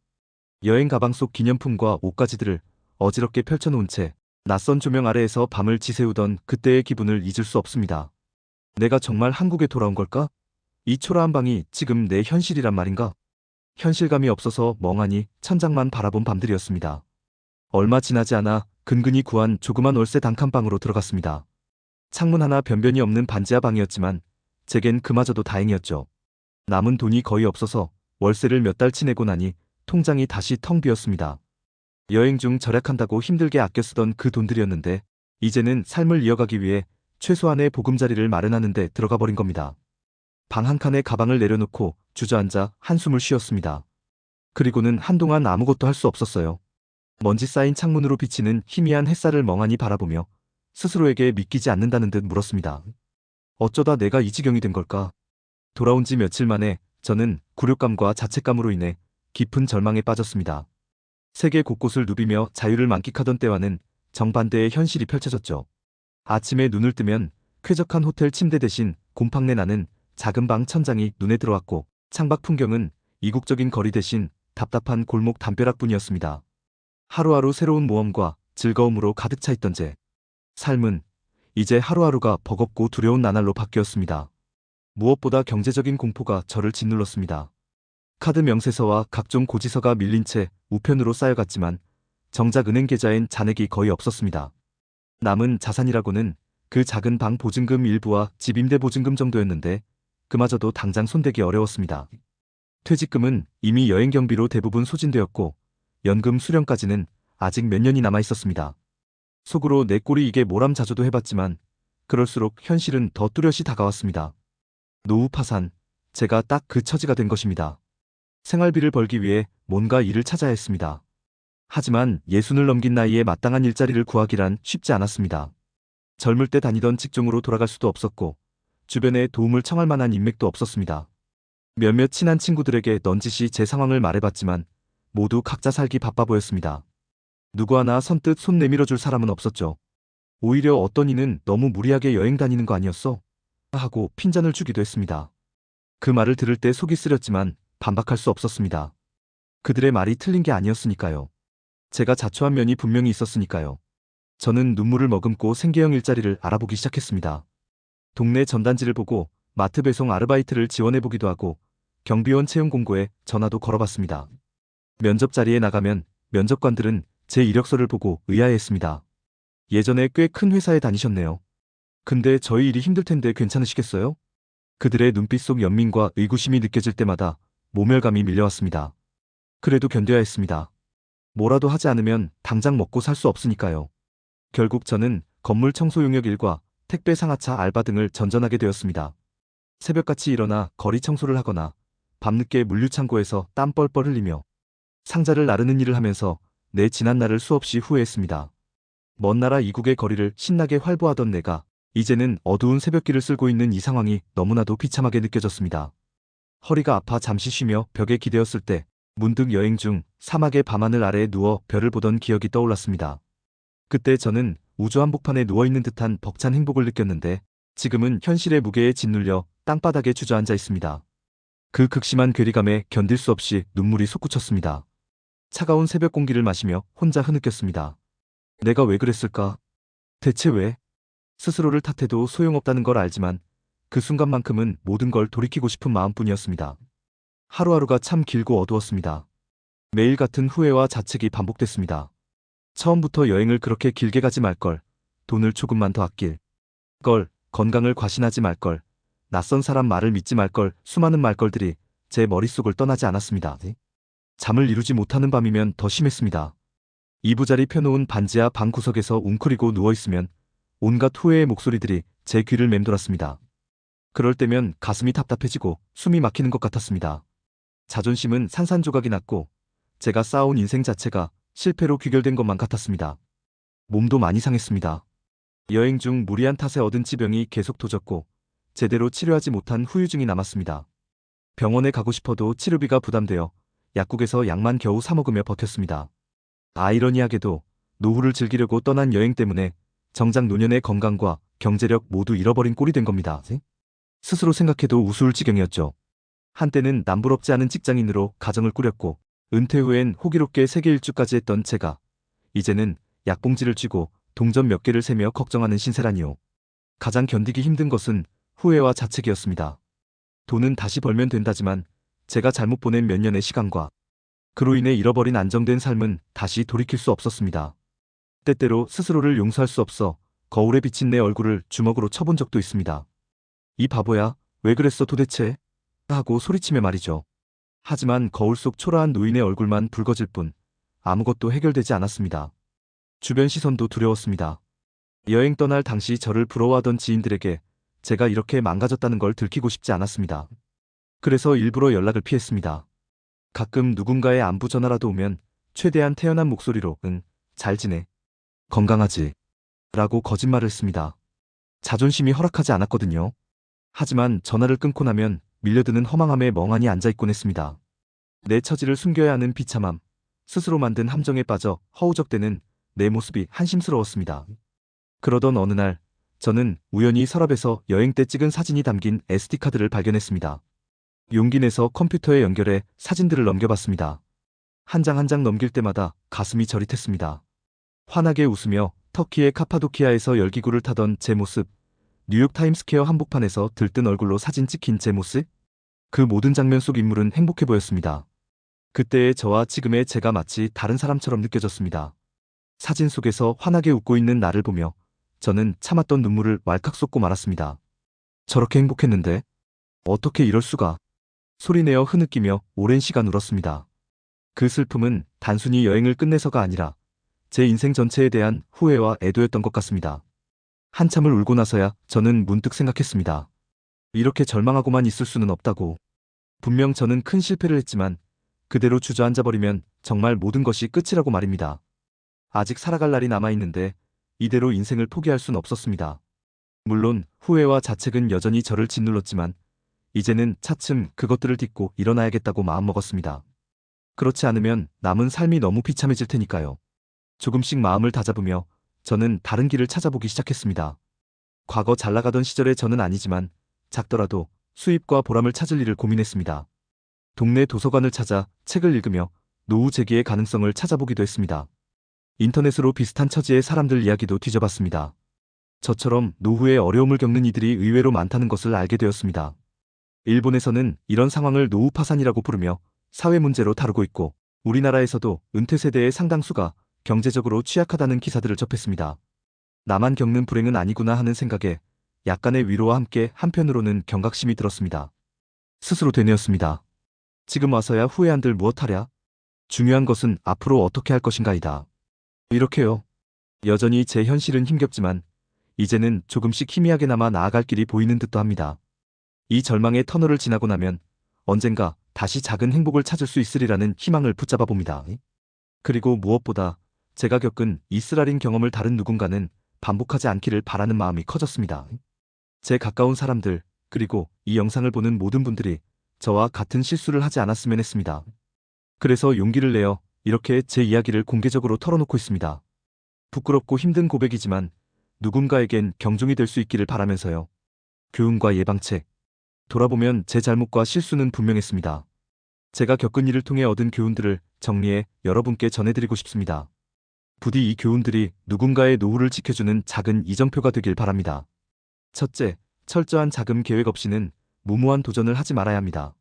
여행 가방 속 기념품과 옷가지들을 어지럽게 펼쳐놓은 채 낯선 조명 아래에서 밤을 지새우던 그때의 기분을 잊을 수 없습니다. 내가 정말 한국에 돌아온 걸까? 이 초라한 방이 지금 내 현실이란 말인가? 현실감이 없어서 멍하니 천장만 바라본 밤들이었습니다. 얼마 지나지 않아 근근히 구한 조그만 월세 단칸방으로 들어갔습니다. 창문 하나 변변이 없는 반지하 방이었지만 제겐 그마저도 다행이었죠. 남은 돈이 거의 없어서 월세를 몇 달치 내고 나니 통장이 다시 텅 비었습니다. 여행 중 절약한다고 힘들게 아껴 쓰던 그 돈들이었는데 이제는 삶을 이어가기 위해 최소한의 보금자리를 마련하는 데 들어가 버린 겁니다. 방 한 칸에 가방을 내려놓고 주저앉아 한숨을 쉬었습니다. 그리고는 한동안 아무것도 할 수 없었어요. 먼지 쌓인 창문으로 비치는 희미한 햇살을 멍하니 바라보며 스스로에게 믿기지 않는다는 듯 물었습니다. 어쩌다 내가 이 지경이 된 걸까? 돌아온 지 며칠 만에 저는 굴욕감과 자책감으로 인해 깊은 절망에 빠졌습니다. 세계 곳곳을 누비며 자유를 만끽하던 때와는 정반대의 현실이 펼쳐졌죠. 아침에 눈을 뜨면 쾌적한 호텔 침대 대신 곰팡내 나는 작은 방 천장이 눈에 들어왔고 창밖 풍경은 이국적인 거리 대신 답답한 골목 담벼락뿐이었습니다. 하루하루 새로운 모험과 즐거움으로 가득 차 있던 제 삶은 이제 하루하루가 버겁고 두려운 나날로 바뀌었습니다. 무엇보다 경제적인 공포가 저를 짓눌렀습니다. 카드 명세서와 각종 고지서가 밀린 채 우편으로 쌓여갔지만 정작 은행 계좌엔 잔액이 거의 없었습니다. 남은 자산이라고는 그 작은 방 보증금 일부와 집 임대 보증금 정도였는데 그마저도 당장 손대기 어려웠습니다. 퇴직금은 이미 여행 경비로 대부분 소진되었고 연금 수령까지는 아직 몇 년이 남아 있었습니다. 속으로 내 꼴이 이게 모람자조도 해봤지만 그럴수록 현실은 더 뚜렷이 다가왔습니다. 노후 파산, 제가 딱 그 처지가 된 것입니다. 생활비를 벌기 위해 뭔가 일을 찾아야 했습니다. 하지만 60을 넘긴 나이에 마땅한 일자리를 구하기란 쉽지 않았습니다. 젊을 때 다니던 직종으로 돌아갈 수도 없었고 주변에 도움을 청할 만한 인맥도 없었습니다. 몇몇 친한 친구들에게 넌지시 제 상황을 말해봤지만 모두 각자 살기 바빠 보였습니다. 누구 하나 선뜻 손 내밀어줄 사람은 없었죠. 오히려 어떤 이는 너무 무리하게 여행 다니는 거 아니었어? 하고 핀잔을 주기도 했습니다. 그 말을 들을 때 속이 쓰렸지만 반박할 수 없었습니다. 그들의 말이 틀린 게 아니었으니까요. 제가 자초한 면이 분명히 있었으니까요. 저는 눈물을 머금고 생계형 일자리를 알아보기 시작했습니다. 동네 전단지를 보고 마트 배송 아르바이트를 지원해보기도 하고 경비원 채용 공고에 전화도 걸어봤습니다. 면접 자리에 나가면 면접관들은 제 이력서를 보고 의아해했습니다. 예전에 꽤 큰 회사에 다니셨네요. 근데 저희 일이 힘들 텐데 괜찮으시겠어요? 그들의 눈빛 속 연민과 의구심이 느껴질 때마다 모멸감이 밀려왔습니다. 그래도 견뎌야 했습니다. 뭐라도 하지 않으면 당장 먹고 살 수 없으니까요. 결국 저는 건물 청소 용역 일과 택배 상하차 알바 등을 전전하게 되었습니다. 새벽같이 일어나 거리 청소를 하거나 밤늦게 물류창고에서 땀 뻘뻘 흘리며 상자를 나르는 일을 하면서 내 지난 날을 수없이 후회했습니다. 먼 나라 이국의 거리를 신나게 활보하던 내가 이제는 어두운 새벽길을 쓸고 있는 이 상황이 너무나도 비참하게 느껴졌습니다. 허리가 아파 잠시 쉬며 벽에 기대었을 때 문득 여행 중 사막의 밤하늘 아래에 누워 별을 보던 기억이 떠올랐습니다. 그때 저는 우주 한복판에 누워있는 듯한 벅찬 행복을 느꼈는데 지금은 현실의 무게에 짓눌려 땅바닥에 주저앉아 있습니다. 그 극심한 괴리감에 견딜 수 없이 눈물이 솟구쳤습니다. 차가운 새벽 공기를 마시며 혼자 흐느꼈습니다. 내가 왜 그랬을까? 대체 왜? 스스로를 탓해도 소용없다는 걸 알지만 그 순간만큼은 모든 걸 돌이키고 싶은 마음뿐이었습니다. 하루하루가 참 길고 어두웠습니다. 매일 같은 후회와 자책이 반복됐습니다. 처음부터 여행을 그렇게 길게 가지 말걸, 돈을 조금만 더 아낄 걸, 건강을 과신하지 말걸, 낯선 사람 말을 믿지 말걸, 수많은 말걸들이 제 머릿속을 떠나지 않았습니다. 잠을 이루지 못하는 밤이면 더 심했습니다. 이부자리 펴놓은 반지하 방 구석에서 웅크리고 누워있으면 온갖 후회의 목소리들이 제 귀를 맴돌았습니다. 그럴 때면 가슴이 답답해지고 숨이 막히는 것 같았습니다. 자존심은 산산조각이 났고 제가 쌓아온 인생 자체가 실패로 귀결된 것만 같았습니다. 몸도 많이 상했습니다. 여행 중 무리한 탓에 얻은 지병이 계속 도졌고 제대로 치료하지 못한 후유증이 남았습니다. 병원에 가고 싶어도 치료비가 부담되어 약국에서 약만 겨우 사 먹으며 버텼습니다. 아이러니하게도 노후를 즐기려고 떠난 여행 때문에 정작 노년의 건강과 경제력 모두 잃어버린 꼴이 된 겁니다. 스스로 생각해도 우스울 지경이었죠. 한때는 남부럽지 않은 직장인으로 가정을 꾸렸고 은퇴 후엔 호기롭게 세계 일주까지 했던 제가 이제는 약봉지를 쥐고 동전 몇 개를 세며 걱정하는 신세라니요. 가장 견디기 힘든 것은 후회와 자책이었습니다. 돈은 다시 벌면 된다지만 제가 잘못 보낸 몇 년의 시간과 그로 인해 잃어버린 안정된 삶은 다시 돌이킬 수 없었습니다. 때때로 스스로를 용서할 수 없어 거울에 비친 내 얼굴을 주먹으로 쳐본 적도 있습니다. 이 바보야, 왜 그랬어 도대체? 하고 소리치며 말이죠. 하지만 거울 속 초라한 노인의 얼굴만 붉어질 뿐 아무것도 해결되지 않았습니다. 주변 시선도 두려웠습니다. 여행 떠날 당시 저를 부러워하던 지인들에게 제가 이렇게 망가졌다는 걸 들키고 싶지 않았습니다. 그래서 일부러 연락을 피했습니다. 가끔 누군가의 안부 전화라도 오면 최대한 태연한 목소리로 응, 잘 지내. 건강하지? 라고 거짓말을 씁니다. 자존심이 허락하지 않았거든요. 하지만 전화를 끊고 나면 밀려드는 허망함에 멍하니 앉아있곤 했습니다. 내 처지를 숨겨야 하는 비참함, 스스로 만든 함정에 빠져 허우적대는 내 모습이 한심스러웠습니다. 그러던 어느 날 저는 우연히 서랍에서 여행 때 찍은 사진이 담긴 SD카드를 발견했습니다. 용기 내서 컴퓨터에 연결해 사진들을 넘겨봤습니다. 한 장 한 장 넘길 때마다 가슴이 저릿했습니다. 환하게 웃으며 터키의 카파도키아에서 열기구를 타던 제 모습, 뉴욕 타임스퀘어 한복판에서 들뜬 얼굴로 사진 찍힌 제 모습, 그 모든 장면 속 인물은 행복해 보였습니다. 그때의 저와 지금의 제가 마치 다른 사람처럼 느껴졌습니다. 사진 속에서 환하게 웃고 있는 나를 보며 저는 참았던 눈물을 왈칵 쏟고 말았습니다. 저렇게 행복했는데 어떻게 이럴 수가? 소리내어 흐느끼며 오랜 시간 울었습니다. 그 슬픔은 단순히 여행을 끝내서가 아니라 제 인생 전체에 대한 후회와 애도였던 것 같습니다. 한참을 울고 나서야 저는 문득 생각했습니다. 이렇게 절망하고만 있을 수는 없다고. 분명 저는 큰 실패를 했지만 그대로 주저앉아버리면 정말 모든 것이 끝이라고 말입니다. 아직 살아갈 날이 남아있는데 이대로 인생을 포기할 순 없었습니다. 물론 후회와 자책은 여전히 저를 짓눌렀지만 이제는 차츰 그것들을 딛고 일어나야겠다고 마음먹었습니다. 그렇지 않으면 남은 삶이 너무 비참해질 테니까요. 조금씩 마음을 다잡으며 저는 다른 길을 찾아보기 시작했습니다. 과거 잘 나가던 시절의 저는 아니지만 작더라도 수입과 보람을 찾을 일을 고민했습니다. 동네 도서관을 찾아 책을 읽으며 노후 재기의 가능성을 찾아보기도 했습니다. 인터넷으로 비슷한 처지의 사람들 이야기도 뒤져봤습니다. 저처럼 노후에 어려움을 겪는 이들이 의외로 많다는 것을 알게 되었습니다. 일본에서는 이런 상황을 노후 파산이라고 부르며 사회 문제로 다루고 있고 우리나라에서도 은퇴 세대의 상당수가 경제적으로 취약하다는 기사들을 접했습니다. 나만 겪는 불행은 아니구나 하는 생각에 약간의 위로와 함께 한편으로는 경각심이 들었습니다. 스스로 되뇌었습니다. 지금 와서야 후회한들 무엇하랴? 중요한 것은 앞으로 어떻게 할 것인가이다. 이렇게요. 여전히 제 현실은 힘겹지만 이제는 조금씩 희미하게나마 나아갈 길이 보이는 듯도 합니다. 이 절망의 터널을 지나고 나면 언젠가 다시 작은 행복을 찾을 수 있으리라는 희망을 붙잡아 봅니다. 그리고 무엇보다 제가 겪은 이스라린 경험을 다른 누군가는 반복하지 않기를 바라는 마음이 커졌습니다. 제 가까운 사람들, 그리고 이 영상을 보는 모든 분들이 저와 같은 실수를 하지 않았으면 했습니다. 그래서 용기를 내어 이렇게 제 이야기를 공개적으로 털어놓고 있습니다. 부끄럽고 힘든 고백이지만 누군가에겐 경종이 될 수 있기를 바라면서요. 교훈과 예방책. 돌아보면 제 잘못과 실수는 분명했습니다. 제가 겪은 일을 통해 얻은 교훈들을 정리해 여러분께 전해드리고 싶습니다. 부디 이 교훈들이 누군가의 노후를 지켜주는 작은 이정표가 되길 바랍니다. 첫째, 철저한 자금 계획 없이는 무모한 도전을 하지 말아야 합니다.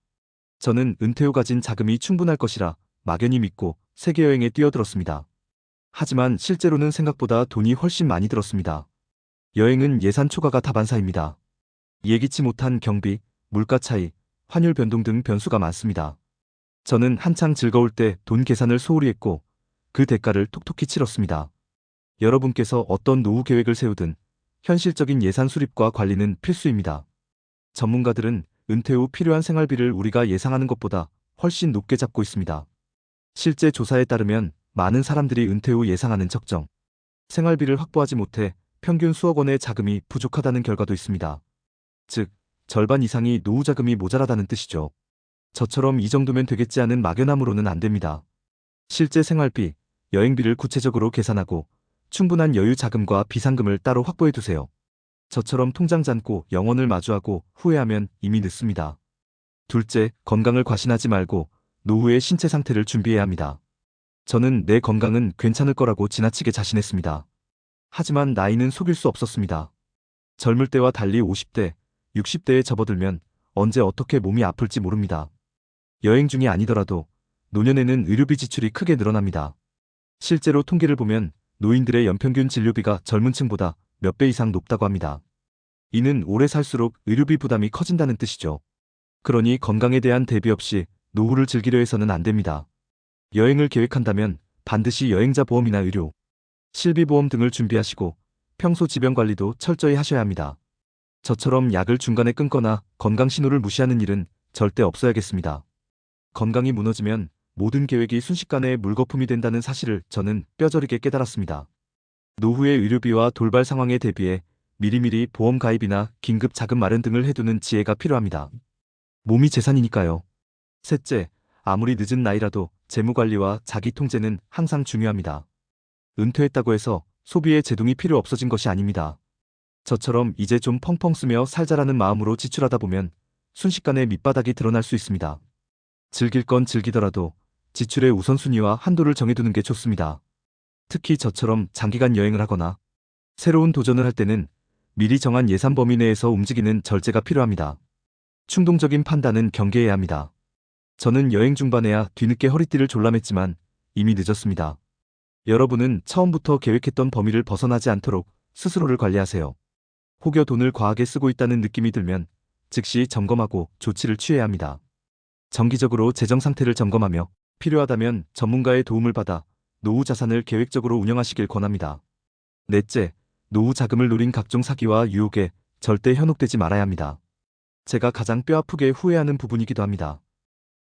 저는 은퇴 후 가진 자금이 충분할 것이라 막연히 믿고 세계 여행에 뛰어들었습니다. 하지만 실제로는 생각보다 돈이 훨씬 많이 들었습니다. 여행은 예산 초과가 다반사입니다. 예기치 못한 경비, 물가 차이, 환율 변동 등 변수가 많습니다. 저는 한창 즐거울 때 돈 계산을 소홀히 했고 그 대가를 톡톡히 치렀습니다. 여러분께서 어떤 노후 계획을 세우든 현실적인 예산 수립과 관리는 필수입니다. 전문가들은 은퇴 후 필요한 생활비를 우리가 예상하는 것보다 훨씬 높게 잡고 있습니다. 실제 조사에 따르면 많은 사람들이 은퇴 후 예상하는 적정 생활비를 확보하지 못해 평균 수억 원의 자금이 부족하다는 결과도 있습니다. 즉, 절반 이상이 노후 자금이 모자라다는 뜻이죠. 저처럼 이 정도면 되겠지 하는 막연함으로는 안 됩니다. 실제 생활비, 여행비를 구체적으로 계산하고 충분한 여유 자금과 비상금을 따로 확보해 두세요. 저처럼 통장 잔고 영원을 마주하고 후회하면 이미 늦습니다. 둘째, 건강을 과신하지 말고 노후의 신체 상태를 준비해야 합니다. 저는 내 건강은 괜찮을 거라고 지나치게 자신했습니다. 하지만 나이는 속일 수 없었습니다. 젊을 때와 달리 50대, 60대에 접어들면 언제 어떻게 몸이 아플지 모릅니다. 여행 중이 아니더라도 노년에는 의료비 지출이 크게 늘어납니다. 실제로 통계를 보면 노인들의 연평균 진료비가 젊은 층보다 몇 배 이상 높다고 합니다. 이는 오래 살수록 의료비 부담이 커진다는 뜻이죠. 그러니 건강에 대한 대비 없이 노후를 즐기려 해서는 안 됩니다. 여행을 계획한다면 반드시 여행자 보험이나 의료, 실비보험 등을 준비하시고 평소 질병 관리도 철저히 하셔야 합니다. 저처럼 약을 중간에 끊거나 건강 신호를 무시하는 일은 절대 없어야겠습니다. 건강이 무너지면 모든 계획이 순식간에 물거품이 된다는 사실을 저는 뼈저리게 깨달았습니다. 노후의 의료비와 돌발 상황에 대비해 미리미리 보험 가입이나 긴급 자금 마련 등을 해두는 지혜가 필요합니다. 몸이 재산이니까요. 셋째, 아무리 늦은 나이라도 재무관리와 자기통제는 항상 중요합니다. 은퇴했다고 해서 소비에 제동이 필요 없어진 것이 아닙니다. 저처럼 이제 좀 펑펑 쓰며 살자라는 마음으로 지출하다 보면 순식간에 밑바닥이 드러날 수 있습니다. 즐길 건 즐기더라도 지출의 우선순위와 한도를 정해두는 게 좋습니다. 특히 저처럼 장기간 여행을 하거나 새로운 도전을 할 때는 미리 정한 예산 범위 내에서 움직이는 절제가 필요합니다. 충동적인 판단은 경계해야 합니다. 저는 여행 중반에야 뒤늦게 허리띠를 졸라맸지만 이미 늦었습니다. 여러분은 처음부터 계획했던 범위를 벗어나지 않도록 스스로를 관리하세요. 혹여 돈을 과하게 쓰고 있다는 느낌이 들면 즉시 점검하고 조치를 취해야 합니다. 정기적으로 재정 상태를 점검하며 필요하다면 전문가의 도움을 받아 노후 자산을 계획적으로 운영하시길 권합니다. 넷째, 노후 자금을 노린 각종 사기와 유혹에 절대 현혹되지 말아야 합니다. 제가 가장 뼈아프게 후회하는 부분이기도 합니다.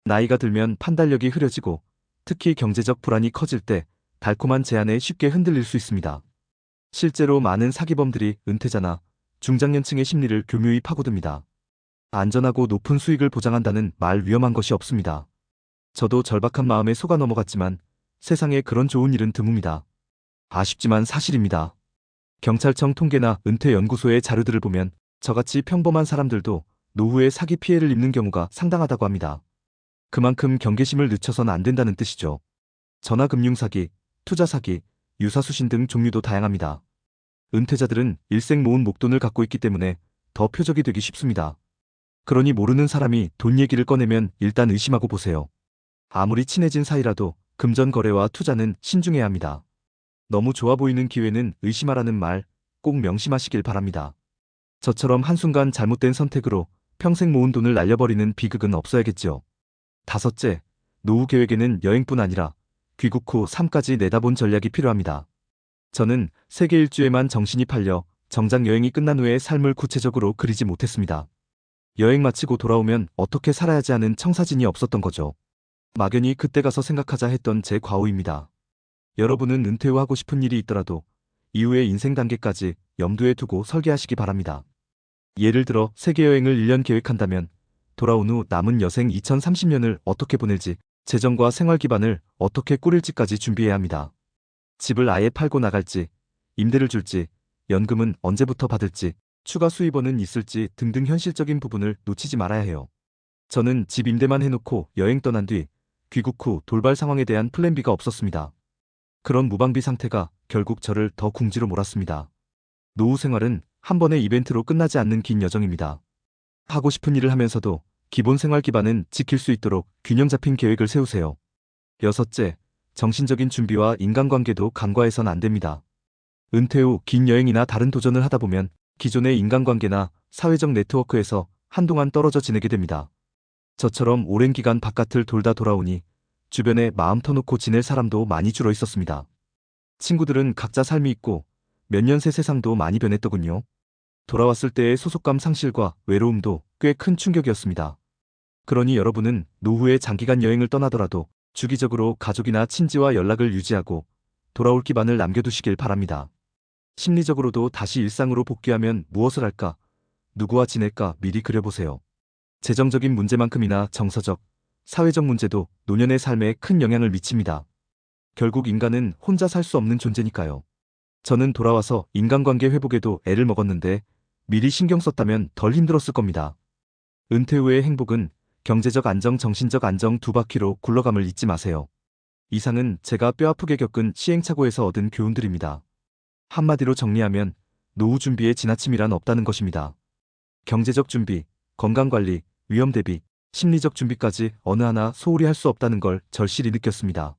나이가 들면 판단력이 흐려지고 특히 경제적 불안이 커질 때 달콤한 제안에 쉽게 흔들릴 수 있습니다. 실제로 많은 사기범들이 은퇴자나 중장년층의 심리를 교묘히 파고듭니다. 안전하고 높은 수익을 보장한다는 말 위험한 것이 없습니다. 저도 절박한 마음에 속아 넘어갔지만 세상에 그런 좋은 일은 드뭅니다. 아쉽지만 사실입니다. 경찰청 통계나 은퇴연구소의 자료들을 보면 저같이 평범한 사람들도 노후에 사기 피해를 입는 경우가 상당하다고 합니다. 그만큼 경계심을 늦춰선 안 된다는 뜻이죠. 전화금융사기, 투자사기, 유사수신 등 종류도 다양합니다. 은퇴자들은 일생 모은 목돈을 갖고 있기 때문에 더 표적이 되기 쉽습니다. 그러니 모르는 사람이 돈 얘기를 꺼내면 일단 의심하고 보세요. 아무리 친해진 사이라도 금전 거래와 투자는 신중해야 합니다. 너무 좋아 보이는 기회는 의심하라는 말 꼭 명심하시길 바랍니다. 저처럼 한순간 잘못된 선택으로 평생 모은 돈을 날려버리는 비극은 없어야겠지요. 다섯째, 노후 계획에는 여행뿐 아니라 귀국 후 삶까지 내다본 전략이 필요합니다. 저는 세계 일주에만 정신이 팔려 정작 여행이 끝난 후에 삶을 구체적으로 그리지 못했습니다. 여행 마치고 돌아오면 어떻게 살아야지 하는 청사진이 없었던 거죠. 막연히 그때 가서 생각하자 했던 제 과오입니다. 여러분은 은퇴 후 하고 싶은 일이 있더라도 이후의 인생 단계까지 염두에 두고 설계하시기 바랍니다. 예를 들어 세계여행을 1년 계획한다면 돌아온 후 남은 여생 2030년을 어떻게 보낼지, 재정과 생활 기반을 어떻게 꾸릴지까지 준비해야 합니다. 집을 아예 팔고 나갈지, 임대를 줄지, 연금은 언제부터 받을지, 추가 수입원은 있을지 등등 현실적인 부분을 놓치지 말아야 해요. 저는 집 임대만 해놓고 여행 떠난 뒤 귀국 후 돌발 상황에 대한 플랜 B가 없었습니다. 그런 무방비 상태가 결국 저를 더 궁지로 몰았습니다. 노후 생활은 한 번의 이벤트로 끝나지 않는 긴 여정입니다. 하고 싶은 일을 하면서도 기본 생활 기반은 지킬 수 있도록 균형 잡힌 계획을 세우세요. 여섯째, 정신적인 준비와 인간관계도 간과해선 안 됩니다. 은퇴 후 긴 여행이나 다른 도전을 하다 보면 기존의 인간관계나 사회적 네트워크에서 한동안 떨어져 지내게 됩니다. 저처럼 오랜 기간 바깥을 돌다 돌아오니 주변에 마음 터놓고 지낼 사람도 많이 줄어 있었습니다. 친구들은 각자 삶이 있고 몇 년 새 세상도 많이 변했더군요. 돌아왔을 때의 소속감 상실과 외로움도 꽤 큰 충격이었습니다. 그러니 여러분은 노후에 장기간 여행을 떠나더라도 주기적으로 가족이나 친지와 연락을 유지하고 돌아올 기반을 남겨두시길 바랍니다. 심리적으로도 다시 일상으로 복귀하면 무엇을 할까, 누구와 지낼까 미리 그려보세요. 재정적인 문제만큼이나 정서적, 사회적 문제도 노년의 삶에 큰 영향을 미칩니다. 결국 인간은 혼자 살 수 없는 존재니까요. 저는 돌아와서 인간관계 회복에도 애를 먹었는데 미리 신경 썼다면 덜 힘들었을 겁니다. 은퇴 후의 행복은 경제적 안정, 정신적 안정 두 바퀴로 굴러감을 잊지 마세요. 이상은 제가 뼈아프게 겪은 시행착오에서 얻은 교훈들입니다. 한마디로 정리하면 노후 준비에 지나침이란 없다는 것입니다. 경제적 준비, 건강관리, 위험 대비, 심리적 준비까지 어느 하나 소홀히 할 수 없다는 걸 절실히 느꼈습니다.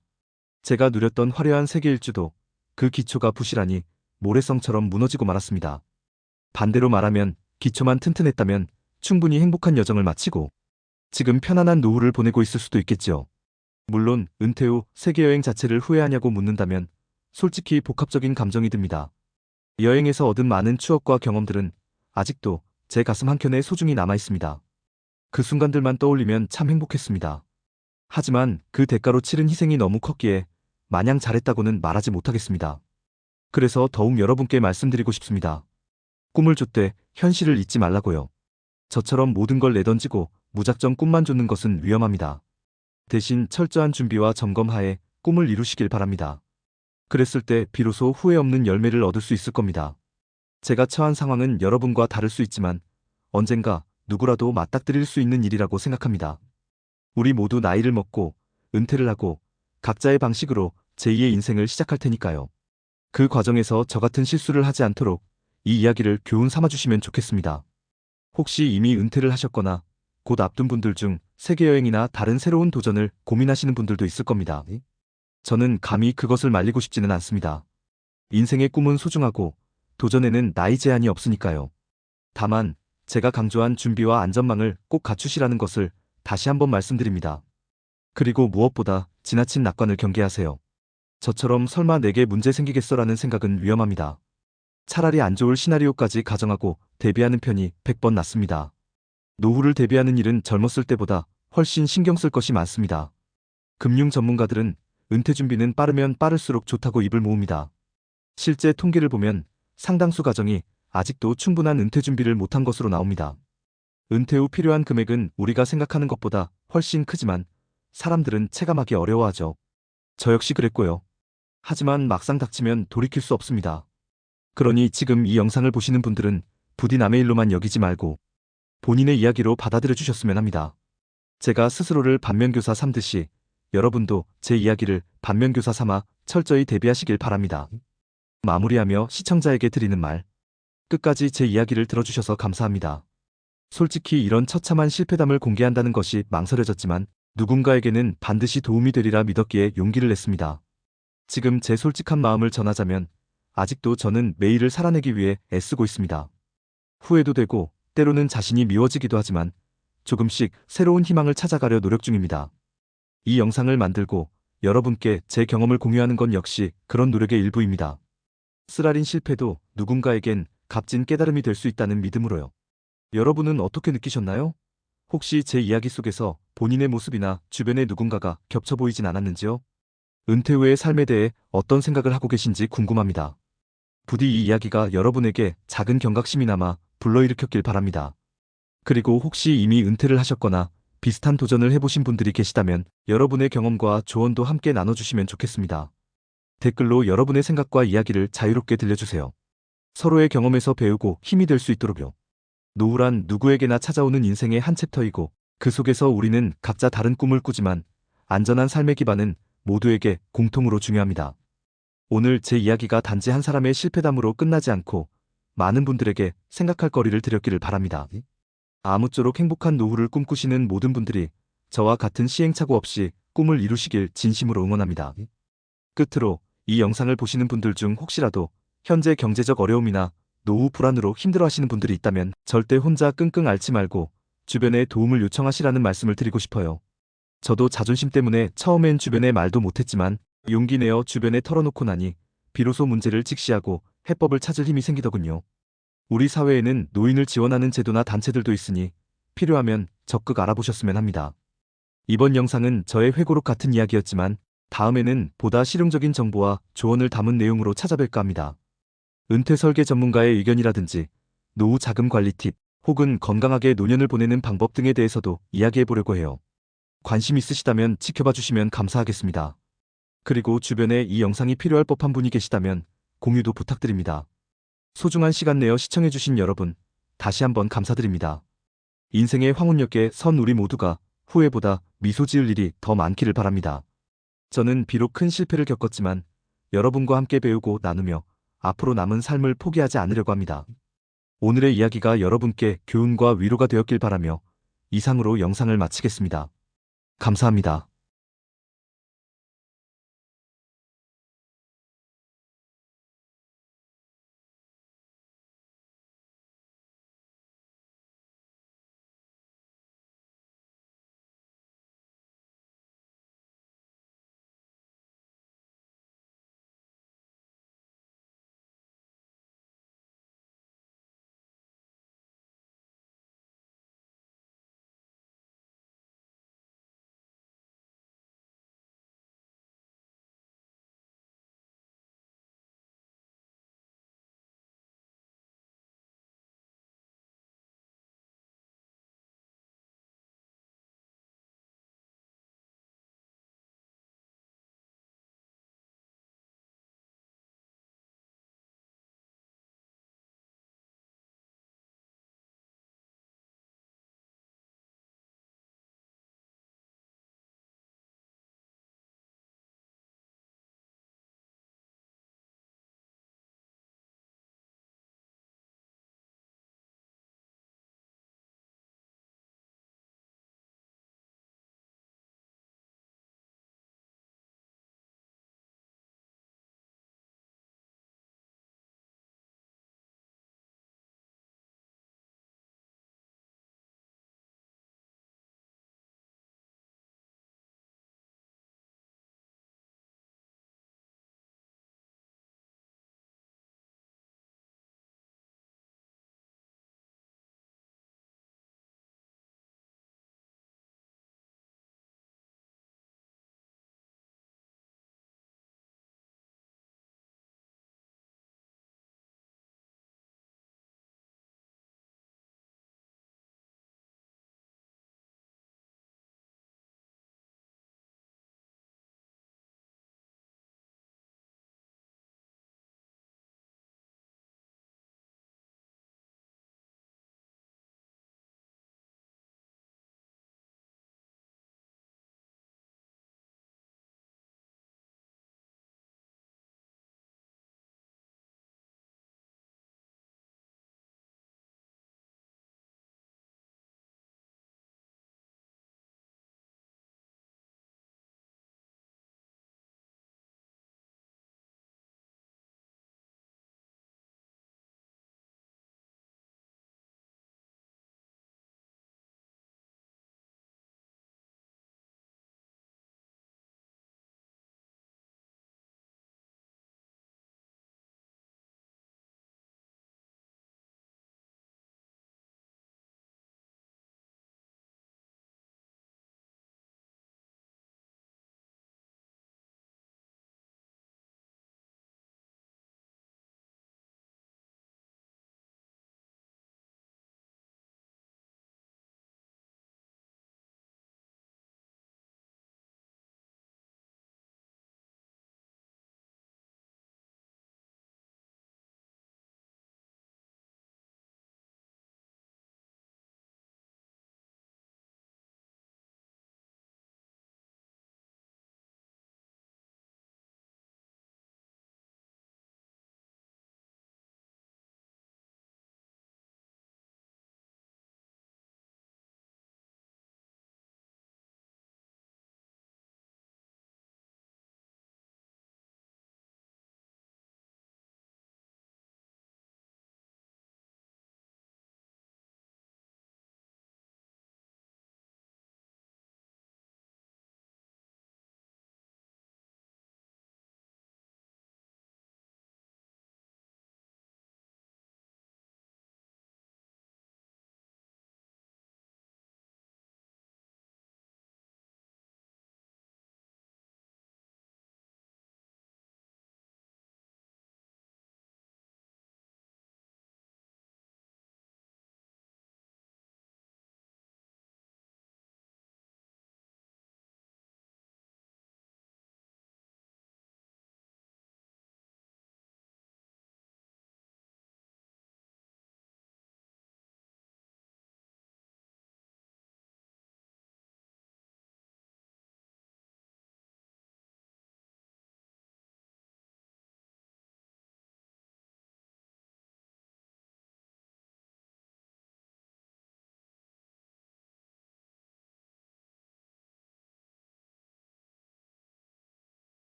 제가 누렸던 화려한 세계 일주도 그 기초가 부실하니 모래성처럼 무너지고 말았습니다. 반대로 말하면 기초만 튼튼했다면 충분히 행복한 여정을 마치고 지금 편안한 노후를 보내고 있을 수도 있겠죠. 물론 은퇴 후 세계여행 자체를 후회하냐고 묻는다면 솔직히 복합적인 감정이 듭니다. 여행에서 얻은 많은 추억과 경험들은 아직도 제 가슴 한켠에 소중히 남아있습니다. 그 순간들만 떠올리면 참 행복했습니다. 하지만 그 대가로 치른 희생이 너무 컸기에 마냥 잘했다고는 말하지 못하겠습니다. 그래서 더욱 여러분께 말씀드리고 싶습니다. 꿈을 쫓되 현실을 잊지 말라고요. 저처럼 모든 걸 내던지고 무작정 꿈만 쫓는 것은 위험합니다. 대신 철저한 준비와 점검하에 꿈을 이루시길 바랍니다. 그랬을 때 비로소 후회 없는 열매를 얻을 수 있을 겁니다. 제가 처한 상황은 여러분과 다를 수 있지만 언젠가 누구라도 맞닥뜨릴 수 있는 일이라고 생각합니다. 우리 모두 나이를 먹고 은퇴를 하고 각자의 방식으로 제2의 인생을 시작할 테니까요. 그 과정에서 저 같은 실수를 하지 않도록 이 이야기를 교훈 삼아주시면 좋겠습니다. 혹시 이미 은퇴를 하셨거나 곧 앞둔 분들 중 세계여행이나 다른 새로운 도전을 고민하시는 분들도 있을 겁니다. 저는 감히 그것을 말리고 싶지는 않습니다. 인생의 꿈은 소중하고 도전에는 나이 제한이 없으니까요. 다만 제가 강조한 준비와 안전망을 꼭 갖추시라는 것을 다시 한번 말씀드립니다. 그리고 무엇보다 지나친 낙관을 경계하세요. 저처럼 설마 내게 문제 생기겠어라는 생각은 위험합니다. 차라리 안 좋을 시나리오까지 가정하고 대비하는 편이 100번 낫습니다. 노후를 대비하는 일은 젊었을 때보다 훨씬 신경 쓸 것이 많습니다. 금융 전문가들은 은퇴 준비는 빠르면 빠를수록 좋다고 입을 모읍니다. 실제 통계를 보면 상당수 가정이 아직도 충분한 은퇴 준비를 못한 것으로 나옵니다. 은퇴 후 필요한 금액은 우리가 생각하는 것보다 훨씬 크지만 사람들은 체감하기 어려워하죠. 저 역시 그랬고요. 하지만 막상 닥치면 돌이킬 수 없습니다. 그러니 지금 이 영상을 보시는 분들은 부디 남의 일로만 여기지 말고 본인의 이야기로 받아들여 주셨으면 합니다. 제가 스스로를 반면교사 삼듯이 여러분도 제 이야기를 반면교사 삼아 철저히 대비하시길 바랍니다. 마무리하며 시청자에게 드리는 말. 끝까지 제 이야기를 들어주셔서 감사합니다. 솔직히 이런 처참한 실패담을 공개한다는 것이 망설여졌지만 누군가에게는 반드시 도움이 되리라 믿었기에 용기를 냈습니다. 지금 제 솔직한 마음을 전하자면 아직도 저는 매일을 살아내기 위해 애쓰고 있습니다. 후회도 되고 때로는 자신이 미워지기도 하지만 조금씩 새로운 희망을 찾아가려 노력 중입니다. 이 영상을 만들고 여러분께 제 경험을 공유하는 건 역시 그런 노력의 일부입니다. 쓰라린 실패도 누군가에겐 값진 깨달음이 될 수 있다는 믿음으로요. 여러분은 어떻게 느끼셨나요? 혹시 제 이야기 속에서 본인의 모습이나 주변의 누군가가 겹쳐 보이진 않았는지요? 은퇴 후의 삶에 대해 어떤 생각을 하고 계신지 궁금합니다. 부디 이 이야기가 여러분에게 작은 경각심이 남아 불러일으켰길 바랍니다. 그리고 혹시 이미 은퇴를 하셨거나 비슷한 도전을 해보신 분들이 계시다면 여러분의 경험과 조언도 함께 나눠주시면 좋겠습니다. 댓글로 여러분의 생각과 이야기를 자유롭게 들려주세요. 서로의 경험에서 배우고 힘이 될 수 있도록요. 노후란 누구에게나 찾아오는 인생의 한 챕터이고 그 속에서 우리는 각자 다른 꿈을 꾸지만 안전한 삶의 기반은 모두에게 공통으로 중요합니다. 오늘 제 이야기가 단지 한 사람의 실패담으로 끝나지 않고 많은 분들에게 생각할 거리를 드렸기를 바랍니다. 아무쪼록 행복한 노후를 꿈꾸시는 모든 분들이 저와 같은 시행착오 없이 꿈을 이루시길 진심으로 응원합니다. 끝으로 이 영상을 보시는 분들 중 혹시라도 현재 경제적 어려움이나 노후 불안으로 힘들어하시는 분들이 있다면 절대 혼자 끙끙 앓지 말고 주변에 도움을 요청하시라는 말씀을 드리고 싶어요. 저도 자존심 때문에 처음엔 주변에 말도 못했지만 용기 내어 주변에 털어놓고 나니 비로소 문제를 직시하고 해법을 찾을 힘이 생기더군요. 우리 사회에는 노인을 지원하는 제도나 단체들도 있으니 필요하면 적극 알아보셨으면 합니다. 이번 영상은 저의 회고록 같은 이야기였지만 다음에는 보다 실용적인 정보와 조언을 담은 내용으로 찾아뵐까 합니다. 은퇴 설계 전문가의 의견이라든지 노후 자금 관리 팁 혹은 건강하게 노년을 보내는 방법 등에 대해서도 이야기해 보려고 해요. 관심 있으시다면 지켜봐 주시면 감사하겠습니다. 그리고 주변에 이 영상이 필요할 법한 분이 계시다면 공유도 부탁드립니다. 소중한 시간 내어 시청해 주신 여러분 다시 한번 감사드립니다. 인생의 황혼역에 선 우리 모두가 후회보다 미소 지을 일이 더 많기를 바랍니다. 저는 비록 큰 실패를 겪었지만 여러분과 함께 배우고 나누며 앞으로 남은 삶을 포기하지 않으려고 합니다. 오늘의 이야기가 여러분께 교훈과 위로가 되었길 바라며 이상으로 영상을 마치겠습니다. 감사합니다.